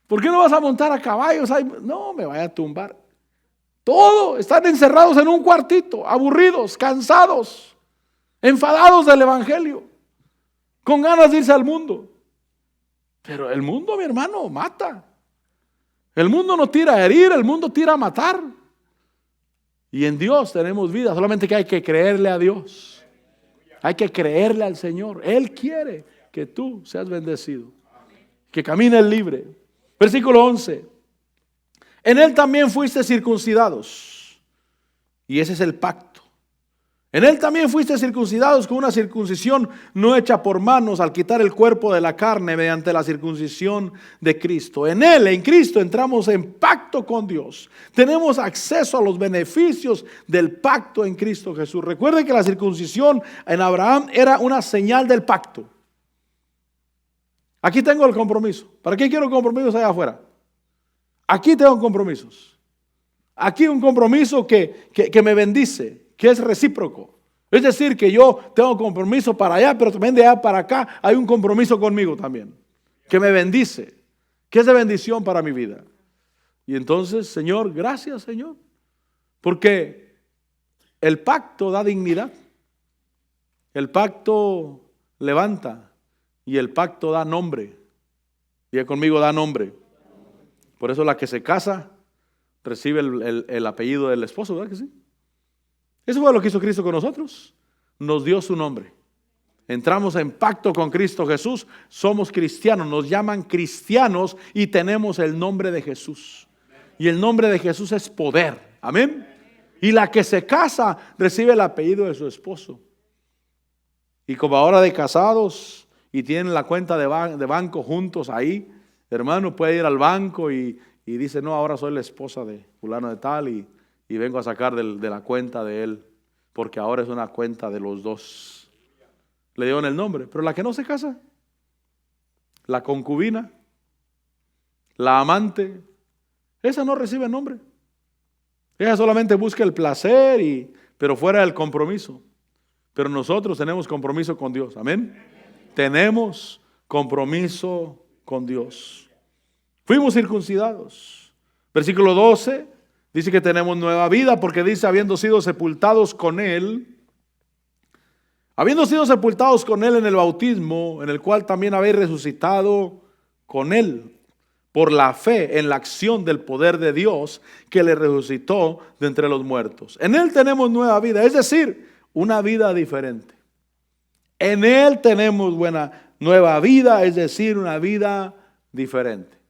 ¿Por qué no vas a montar a caballos ahí? No, me vaya a tumbar. Todo, están encerrados en un cuartito, aburridos, cansados, enfadados del Evangelio, con ganas de irse al mundo. Pero el mundo, mi hermano, mata. El mundo no tira a herir, el mundo tira a matar. Y en Dios tenemos vida, solamente que hay que creerle a Dios. Hay que creerle al Señor. Él quiere que tú seas bendecido, que camines libre. Versículo 11. En Él también fuiste circuncidados. Y ese es el pacto. En Él también fuiste circuncidados con una circuncisión no hecha por manos, al quitar el cuerpo de la carne mediante la circuncisión de Cristo. En Él, en Cristo, entramos en pacto con Dios. Tenemos acceso a los beneficios del pacto en Cristo Jesús. Recuerden que la circuncisión en Abraham era una señal del pacto. Aquí tengo el compromiso. ¿Para qué quiero compromisos allá afuera? Aquí tengo compromisos. Aquí un compromiso que me bendice, que es recíproco. Es decir, que yo tengo compromiso para allá, pero también de allá para acá hay un compromiso conmigo también, que me bendice, que es de bendición para mi vida. Y entonces, Señor, gracias, Señor, porque el pacto da dignidad, el pacto levanta y el pacto da nombre. Diga conmigo, da nombre. Por eso la que se casa recibe el apellido del esposo, ¿verdad que sí? Eso fue lo que hizo Cristo con nosotros. Nos dio su nombre. Entramos en pacto con Cristo Jesús. Somos cristianos. Nos llaman cristianos y tenemos el nombre de Jesús. Y el nombre de Jesús es poder. Amén. Y la que se casa recibe el apellido de su esposo. Y como ahora de casados y tienen la cuenta de banco juntos ahí, hermano, puede ir al banco y dice, no, ahora soy la esposa de fulano de tal y vengo a sacar de la cuenta de él, porque ahora es una cuenta de los dos. Le dieron el nombre, pero la que no se casa, la concubina, la amante, esa no recibe nombre. Ella solamente busca el placer, pero fuera del compromiso. Pero nosotros tenemos compromiso con Dios, amén. Tenemos compromiso con Dios. Fuimos circuncidados. Versículo 12. Dice que tenemos nueva vida porque dice, habiendo sido sepultados con Él en el bautismo, en el cual también habéis resucitado con Él, por la fe en la acción del poder de Dios que le resucitó de entre los muertos. En Él tenemos nueva vida, es decir, una vida diferente. En Él tenemos nueva vida, es decir, una vida diferente.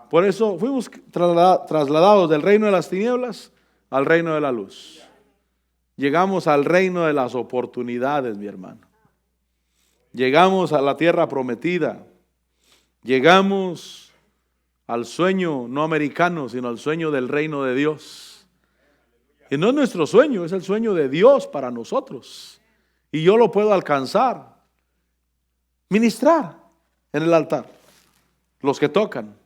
Por eso fuimos trasladados del reino de las tinieblas al reino de la luz. Llegamos al reino de las oportunidades, mi hermano. Llegamos a la tierra prometida. Llegamos al sueño no americano, sino al sueño del reino de Dios. Y no es nuestro sueño, es el sueño de Dios para nosotros. Y yo lo puedo alcanzar. Ministrar en el altar. Los que tocan.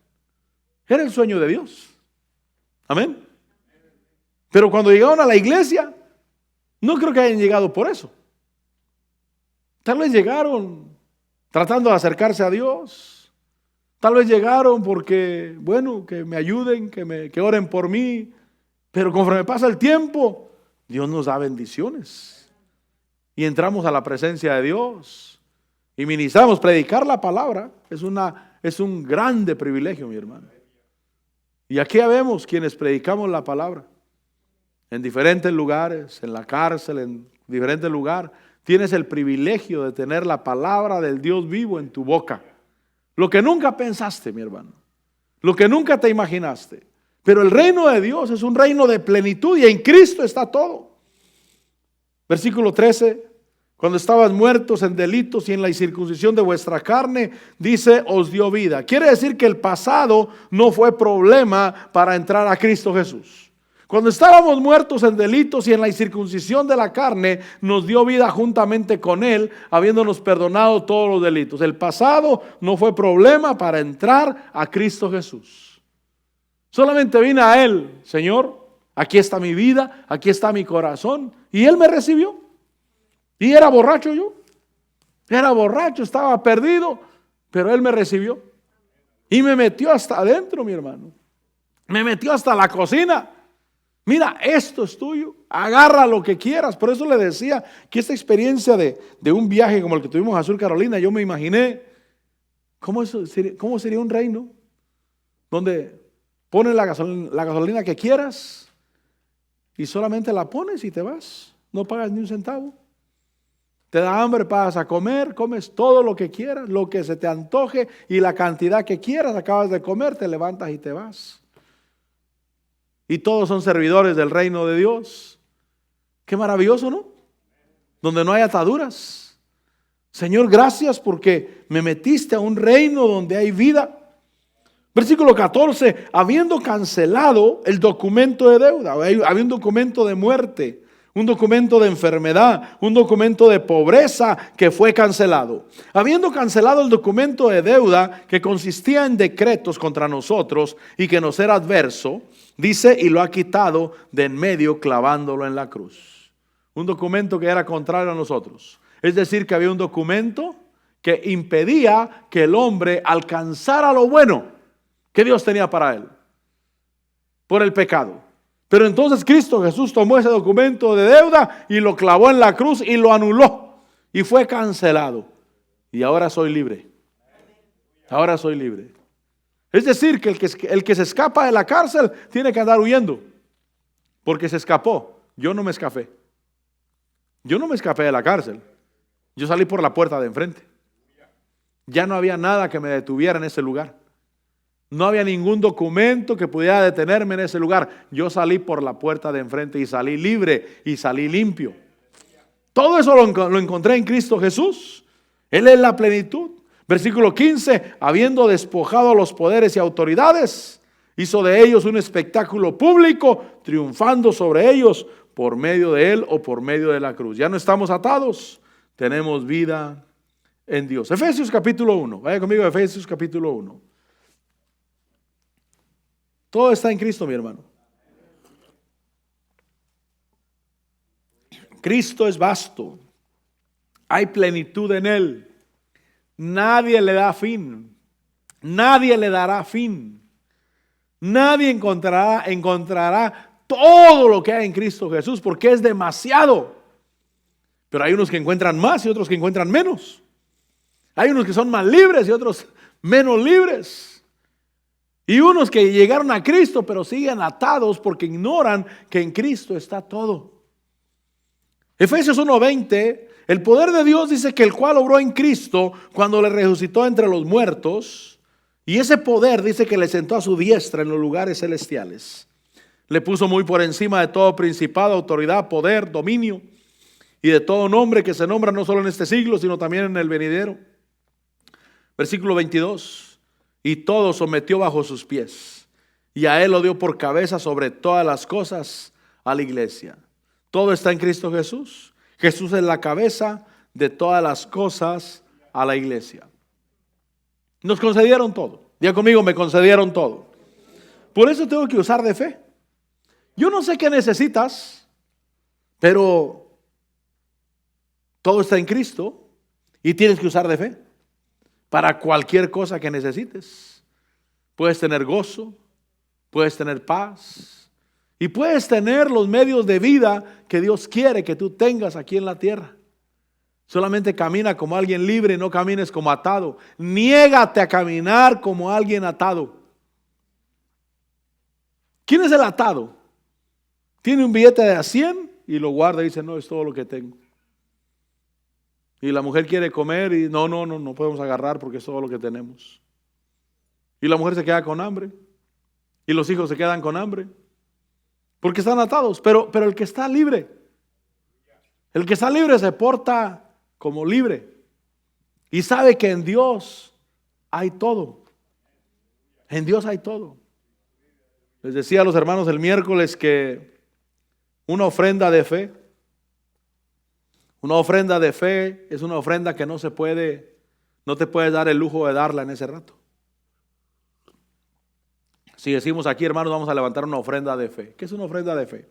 Era el sueño de Dios. Amén. Pero cuando llegaron a la iglesia, no creo que hayan llegado por eso. Tal vez llegaron tratando de acercarse a Dios. Tal vez llegaron porque, bueno, que me ayuden, que oren por mí. Pero conforme pasa el tiempo, Dios nos da bendiciones. Y entramos a la presencia de Dios. Y ministramos. Predicar la palabra es un grande privilegio, mi hermano. Y aquí vemos quienes predicamos la palabra. En diferentes lugares, en la cárcel, en diferentes lugares. Tienes el privilegio de tener la palabra del Dios vivo en tu boca. Lo que nunca pensaste, mi hermano. Lo que nunca te imaginaste. Pero el reino de Dios es un reino de plenitud y en Cristo está todo. Versículo 13. Cuando estabas muertos en delitos y en la incircuncisión de vuestra carne, dice, os dio vida. Quiere decir que el pasado no fue problema para entrar a Cristo Jesús. Cuando estábamos muertos en delitos y en la incircuncisión de la carne, nos dio vida juntamente con Él, habiéndonos perdonado todos los delitos. El pasado no fue problema para entrar a Cristo Jesús. Solamente vine a Él, Señor, aquí está mi vida, aquí está mi corazón, y Él me recibió. Y era borracho yo, era borracho, estaba perdido, pero Él me recibió. Y me metió hasta adentro, mi hermano. Me metió hasta la cocina. Mira, esto es tuyo, agarra lo que quieras. Por eso le decía que esta experiencia de un viaje como el que tuvimos a Sur Carolina, yo me imaginé, ¿cómo sería un reino? Donde pones la gasolina que quieras y solamente la pones y te vas. No pagas ni un centavo. Te da hambre, pasas a comer, comes todo lo que quieras, lo que se te antoje y la cantidad que quieras, acabas de comer, te levantas y te vas. Y todos son servidores del reino de Dios. Qué maravilloso, ¿no? Donde no hay ataduras. Señor, gracias porque me metiste a un reino donde hay vida. Versículo 14, habiendo cancelado el documento de deuda, había un documento de muerte, un documento de enfermedad, un documento de pobreza que fue cancelado. Habiendo cancelado el documento de deuda que consistía en decretos contra nosotros y que nos era adverso, dice, y lo ha quitado de en medio clavándolo en la cruz. Un documento que era contrario a nosotros. Es decir, que había un documento que impedía que el hombre alcanzara lo bueno que Dios tenía para él por el pecado. Pero entonces Cristo Jesús tomó ese documento de deuda y lo clavó en la cruz y lo anuló y fue cancelado. Y ahora soy libre. Ahora soy libre. Es decir, que el que se escapa de la cárcel tiene que andar huyendo porque se escapó. Yo no me escapé. Yo no me escapé de la cárcel. Yo salí por la puerta de enfrente. Ya no había nada que me detuviera en ese lugar. No había ningún documento que pudiera detenerme en ese lugar. Yo salí por la puerta de enfrente y salí libre y salí limpio. Todo eso lo encontré en Cristo Jesús. Él es la plenitud. Versículo 15, habiendo despojado a los poderes y autoridades, hizo de ellos un espectáculo público, triunfando sobre ellos por medio de Él o por medio de la cruz. Ya no estamos atados, tenemos vida en Dios. Efesios capítulo 1, vaya conmigo a Efesios capítulo 1. Todo está en Cristo, mi hermano. Cristo es vasto. Hay plenitud en Él. Nadie le da fin. Nadie le dará fin. Nadie encontrará todo lo que hay en Cristo Jesús porque es demasiado. Pero hay unos que encuentran más y otros que encuentran menos. Hay unos que son más libres y otros menos libres. Y unos que llegaron a Cristo pero siguen atados porque ignoran que en Cristo está todo. Efesios 1:20, el poder de Dios dice que el cual obró en Cristo cuando le resucitó entre los muertos. Y ese poder dice que le sentó a su diestra en los lugares celestiales. Le puso muy por encima de todo principado, autoridad, poder, dominio y de todo nombre que se nombra no solo en este siglo sino también en el venidero. Versículo 22. y todo sometió bajo sus pies. Y a él lo dio por cabeza sobre todas las cosas a la iglesia. Todo está en Cristo Jesús. Jesús es la cabeza de todas las cosas a la iglesia. Nos concedieron todo. Diga conmigo, me concedieron todo. Por eso tengo que usar de fe. Yo no sé qué necesitas, pero todo está en Cristo y tienes que usar de fe para cualquier cosa que necesites. Puedes tener gozo, puedes tener paz y puedes tener los medios de vida que Dios quiere que tú tengas aquí en la tierra. Solamente camina como alguien libre, no camines como atado. Niégate a caminar como alguien atado. ¿Quién es el atado? Tiene un billete de a 100 y lo guarda y dice, no, es todo lo que tengo. Y la mujer quiere comer y no podemos agarrar porque es todo lo que tenemos. Y la mujer se queda con hambre. Y los hijos se quedan con hambre. Porque están atados. Pero el que está libre se porta como libre. Y sabe que en Dios hay todo. En Dios hay todo. Les decía a los hermanos el miércoles que una ofrenda de fe es una ofrenda que no te puedes dar el lujo de darla en ese rato. Si decimos aquí, hermanos, vamos a levantar una ofrenda de fe. ¿Qué es una ofrenda de fe?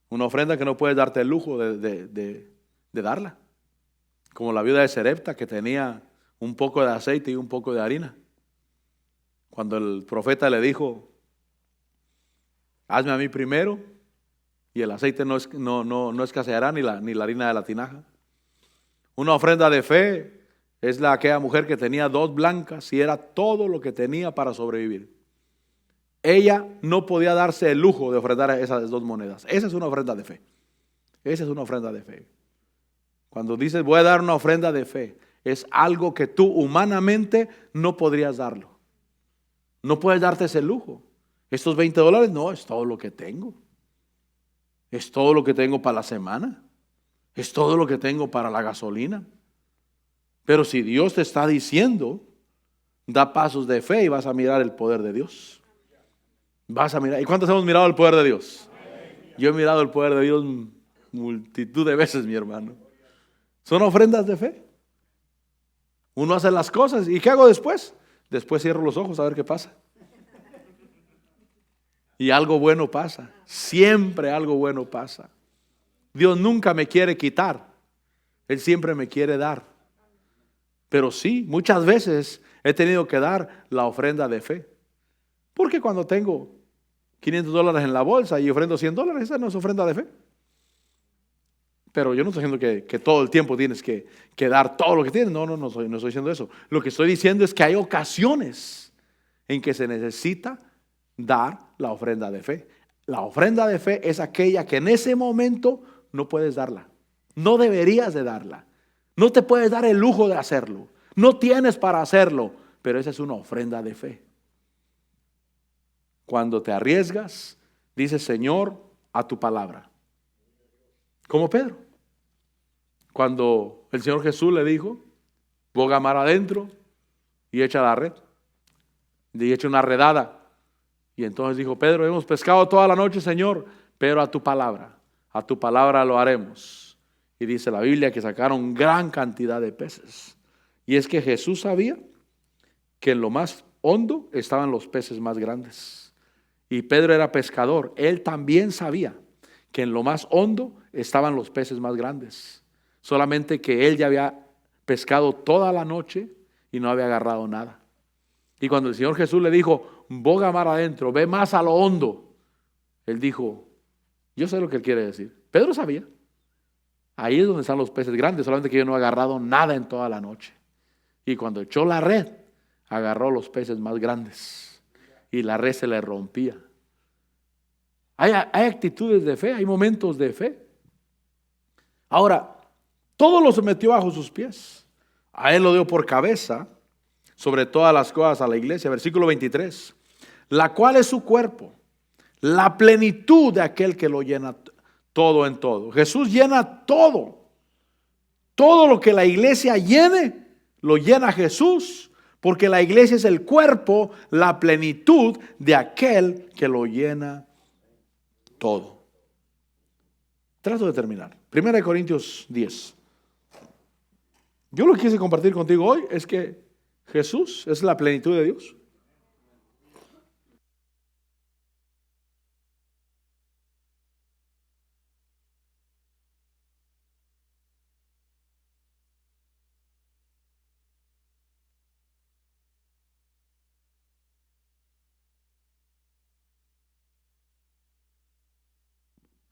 Una ofrenda que no puedes darte el lujo de darla. Como la viuda de Sarepta, que tenía un poco de aceite y un poco de harina. Cuando el profeta le dijo, hazme a mí primero, y el aceite no escaseará ni la harina de la tinaja. Una ofrenda de fe es aquella mujer que tenía 2 blancas y era todo lo que tenía para sobrevivir. Ella no podía darse el lujo de ofrendar esas 2 monedas. Esa es una ofrenda de fe. Esa es una ofrenda de fe. Cuando dices voy a dar una ofrenda de fe, es algo que tú humanamente no podrías darlo. No puedes darte ese lujo. Estos $20, no, es todo lo que tengo. Es todo lo que tengo para la semana. Es todo lo que tengo para la gasolina. Pero si Dios te está diciendo, da pasos de fe y vas a mirar el poder de Dios. Vas a mirar. ¿Y cuántos hemos mirado el poder de Dios? Yo he mirado el poder de Dios multitud de veces, mi hermano. Son ofrendas de fe. Uno hace las cosas. ¿Y qué hago después? Después cierro los ojos a ver qué pasa. Y algo bueno pasa. Siempre algo bueno pasa. Dios nunca me quiere quitar. Él siempre me quiere dar. Pero sí, muchas veces he tenido que dar la ofrenda de fe. Porque cuando tengo $500 en la bolsa y ofrendo $100, esa no es ofrenda de fe. Pero yo no estoy diciendo que todo el tiempo tienes que dar todo lo que tienes. No estoy diciendo eso. Lo que estoy diciendo es que hay ocasiones en que se necesita dar la ofrenda de fe. La ofrenda de fe es aquella que en ese momento no puedes darla. No deberías de darla. No te puedes dar el lujo de hacerlo. No tienes para hacerlo. Pero esa es una ofrenda de fe. Cuando te arriesgas, dices, Señor, a tu palabra. Como Pedro. Cuando el Señor Jesús le dijo, boga mar adentro y echa la red. Y echa una redada. Y entonces dijo, Pedro, hemos pescado toda la noche, Señor, pero a tu palabra lo haremos. Y dice la Biblia que sacaron gran cantidad de peces. Y es que Jesús sabía que en lo más hondo estaban los peces más grandes. Y Pedro era pescador. Él también sabía que en lo más hondo estaban los peces más grandes. Solamente que él ya había pescado toda la noche y no había agarrado nada. Y cuando el Señor Jesús le dijo, boga mar adentro, ve más a lo hondo, él dijo, yo sé lo que él quiere decir. Pedro sabía. Ahí es donde están los peces grandes, solamente que yo no he agarrado nada en toda la noche. Y cuando echó la red, agarró los peces más grandes. Y la red se le rompía. Hay actitudes de fe, hay momentos de fe. Ahora, todo lo sometió bajo sus pies. A él lo dio por cabeza sobre todas las cosas a la iglesia. Versículo 23. La cual es su cuerpo, la plenitud de aquel que lo llena todo en todo. Jesús llena todo. Todo lo que la iglesia llene, lo llena Jesús, Porque la iglesia es el cuerpo, la plenitud de aquel que lo llena todo. Trato de terminar. 1 Corintios 10. Yo lo que quise compartir contigo hoy es que Jesús es la plenitud de Dios.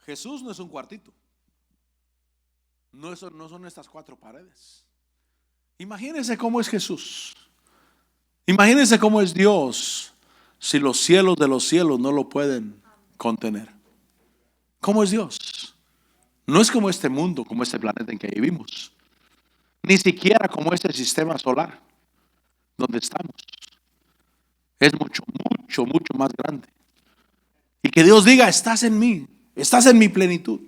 Jesús no es un cuartito. No son estas 4 paredes. Imagínense cómo es Jesús. Imagínense cómo es Dios si los cielos de los cielos no lo pueden contener. ¿Cómo es Dios? No es como este mundo, como este planeta en que vivimos. Ni siquiera como este sistema solar donde estamos. Es mucho, mucho, mucho más grande. Y que Dios diga, estás en mí, estás en mi plenitud.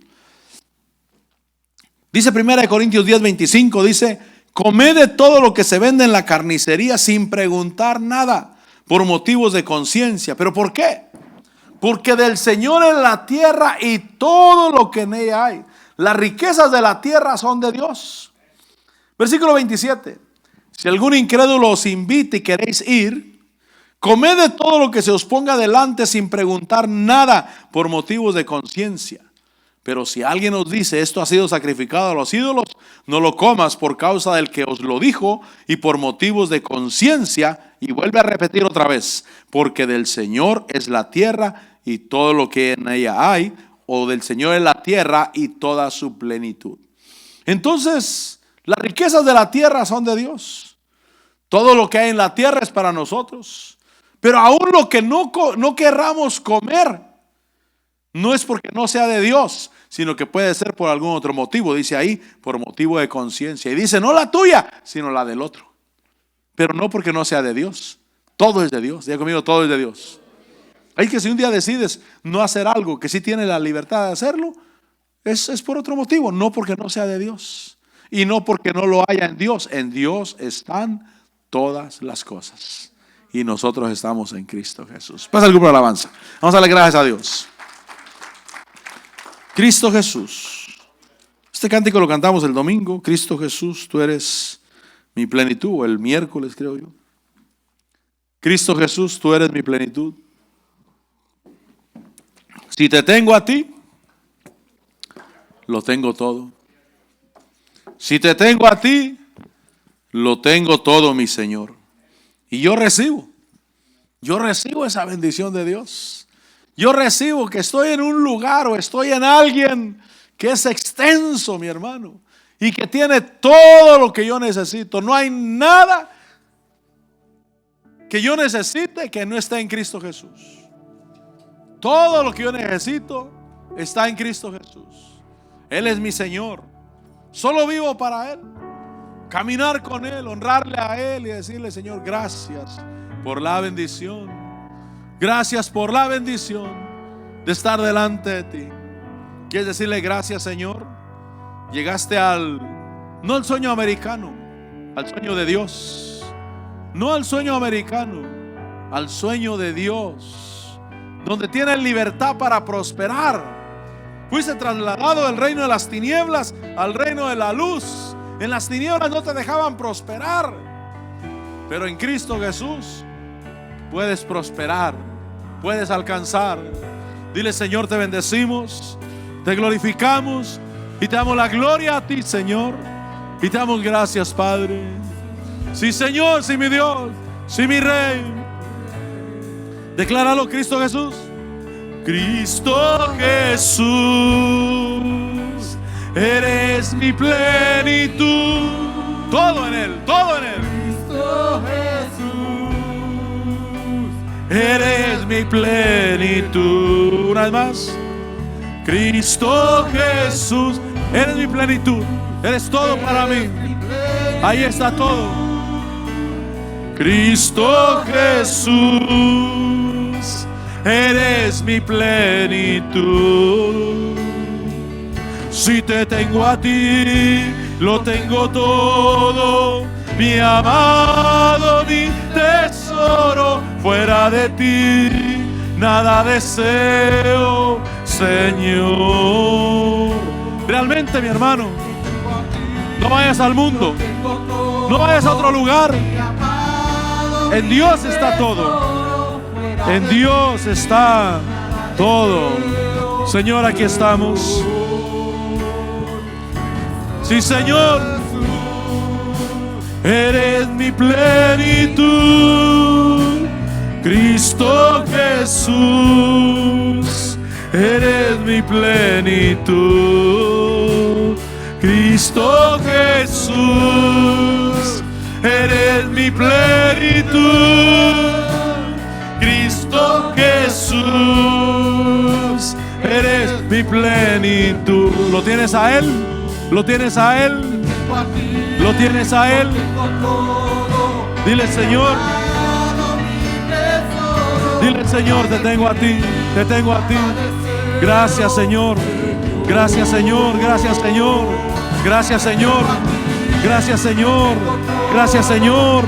Dice 1 Corintios 10:25, dice, comed de todo lo que se vende en la carnicería sin preguntar nada, por motivos de conciencia. ¿Pero por qué? Porque del Señor es la tierra y todo lo que en ella hay. Las riquezas de la tierra son de Dios. Versículo 27. Si algún incrédulo os invita y queréis ir, comed de todo lo que se os ponga delante sin preguntar nada por motivos de conciencia. Pero si alguien os dice, esto ha sido sacrificado a los ídolos, no lo comas por causa del que os lo dijo y por motivos de conciencia. Y vuelve a repetir otra vez, porque del Señor es la tierra y todo lo que en ella hay, o del Señor es la tierra y toda su plenitud. Entonces, las riquezas de la tierra son de Dios. Todo lo que hay en la tierra es para nosotros. Pero aún lo que no querramos comer, no es porque no sea de Dios, sino que puede ser por algún otro motivo. Dice ahí, por motivo de conciencia. Y dice, no la tuya, sino la del otro. Pero no porque no sea de Dios. Todo es de Dios. Diga conmigo, todo es de Dios. Hay que si un día decides no hacer algo, que sí tiene la libertad de hacerlo, es por otro motivo. No porque no sea de Dios. Y no porque no lo haya en Dios. En Dios están todas las cosas. Y nosotros estamos en Cristo Jesús. Pasa el grupo de alabanza. Vamos a darle gracias a Dios. Cristo Jesús. Este cántico lo cantamos el domingo. Cristo Jesús, tú eres mi plenitud. O el miércoles, creo yo. Cristo Jesús, tú eres mi plenitud. Si te tengo a ti, lo tengo todo. Si te tengo a ti, lo tengo todo, mi Señor. Y yo recibo esa bendición de Dios. Yo recibo que estoy en un lugar o estoy en alguien que es extenso, mi hermano, y que tiene todo lo que yo necesito. No hay nada que yo necesite que no esté en Cristo Jesús. Todo lo que yo necesito está en Cristo Jesús. Él es mi Señor. Solo vivo para Él. Caminar con Él, honrarle a Él y decirle, Señor, gracias por la bendición. Gracias por la bendición de estar delante de ti. ¿Quieres decirle gracias, Señor? Llegaste no al sueño americano, al sueño de Dios. No al sueño americano, al sueño de Dios, donde tienes libertad para prosperar. Fuiste trasladado del reino de las tinieblas al reino de la luz. En las tinieblas no te dejaban prosperar, pero en Cristo Jesús puedes prosperar, puedes alcanzar. Dile, Señor, te bendecimos, te glorificamos y te damos la gloria a ti, Señor. Y te damos gracias, Padre. Sí, Señor, sí, mi Dios, sí, mi Rey. Decláralo, Cristo Jesús. Cristo Jesús, eres mi plenitud. Todo en Él, todo en Él. Cristo Jesús, eres mi plenitud. Una vez más. Cristo Jesús, eres mi plenitud. Eres todo para mí. Ahí está todo. Cristo Jesús, eres mi plenitud. Si te tengo a ti, lo tengo todo. mi amado, mi tesoro. Fuera de ti nada deseo, Señor. Realmente, mi hermano, no vayas al mundo, no vayas a otro lugar. En Dios está todo. En Dios está todo. Señor, aquí estamos. Sí, Señor, eres mi plenitud, Cristo Jesús. Eres mi plenitud, Cristo Jesús. Eres mi plenitud, Cristo Jesús. Eres mi plenitud. ¿Lo tienes a Él? ¿Lo tienes a Él? ¿Lo tienes a Él? Dile, Señor. Dile, Señor, te tengo a ti. Te tengo a ti. Gracias, Señor. Gracias, Señor. Gracias, Señor. Gracias, Señor. Gracias, Señor. Gracias, Señor.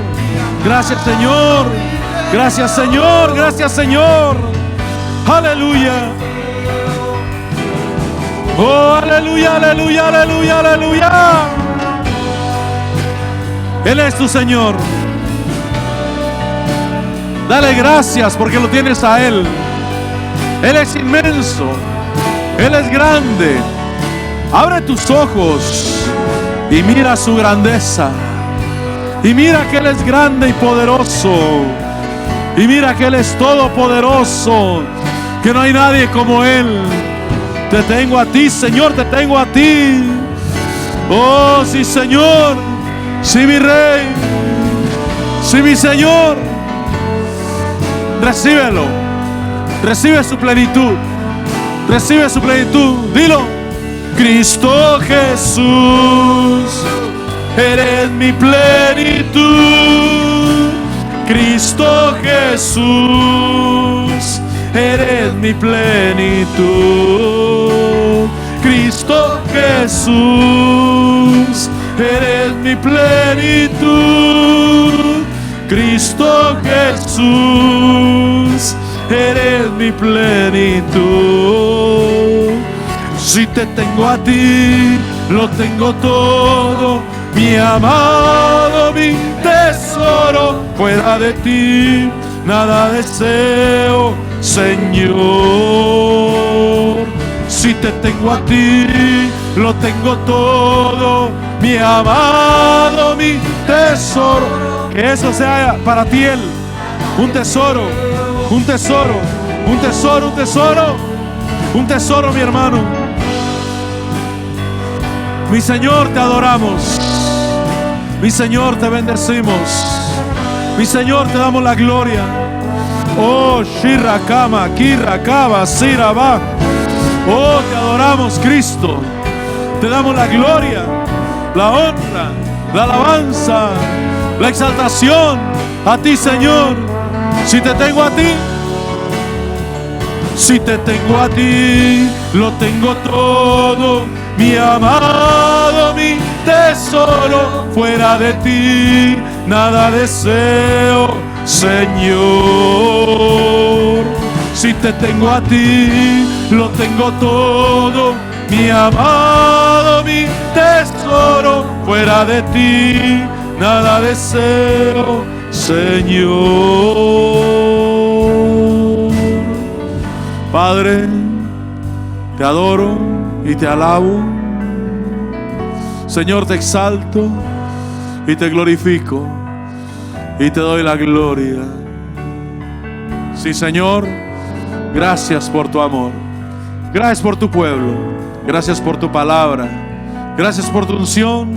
Gracias, Señor. Gracias, Señor. Gracias, Señor. Aleluya. Oh, aleluya, aleluya, aleluya, aleluya. Él es tu Señor. Dale gracias porque lo tienes a Él. Él es inmenso. Él es grande. Abre tus ojos y mira su grandeza. Y mira que Él es grande y poderoso. Y mira que Él es todopoderoso. Que no hay nadie como Él. Te tengo a ti, Señor, te tengo a ti. Oh, sí, Señor. Sí, mi Rey. Sí, mi Señor. Recíbelo. Recibe su plenitud. Recibe su plenitud. Dilo. Cristo Jesús, eres mi plenitud. Cristo Jesús, eres mi plenitud. Cristo Jesús, eres mi plenitud. Cristo Jesús, eres mi plenitud. Si te tengo a ti, lo tengo todo, mi amado, mi tesoro. Fuera de ti, nada deseo, Señor. Si te tengo a ti, lo tengo todo, mi amado, mi tesoro. Que eso sea para ti un tesoro, un tesoro, un tesoro, un tesoro, un tesoro, mi hermano. Mi Señor, te adoramos. Mi Señor, te bendecimos. Mi Señor, te damos la gloria. Oh, Shirakama, Kirakaba, Siraba. Oh, te adoramos, Cristo. Te damos la gloria, la honra, la alabanza, la exaltación a ti, Señor. Si te tengo a ti, si te tengo a ti, lo tengo todo, mi amado, mi tesoro. Fuera de ti, nada deseo, Señor. Si te tengo a ti, lo tengo todo, mi amado, mi tesoro. Fuera de ti, nada deseo, Señor. Padre, te adoro y te alabo. Señor, te exalto y te glorifico y te doy la gloria. Sí, Señor, gracias por tu amor. Gracias por tu pueblo. Gracias por tu palabra. Gracias por tu unción.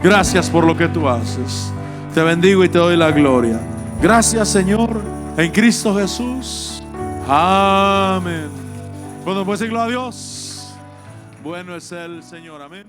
Gracias por lo que tú haces. Te bendigo y te doy la gloria. Gracias, Señor, en Cristo Jesús. Amén. Cuando puedes decirlo a Dios, bueno es el Señor. Amén.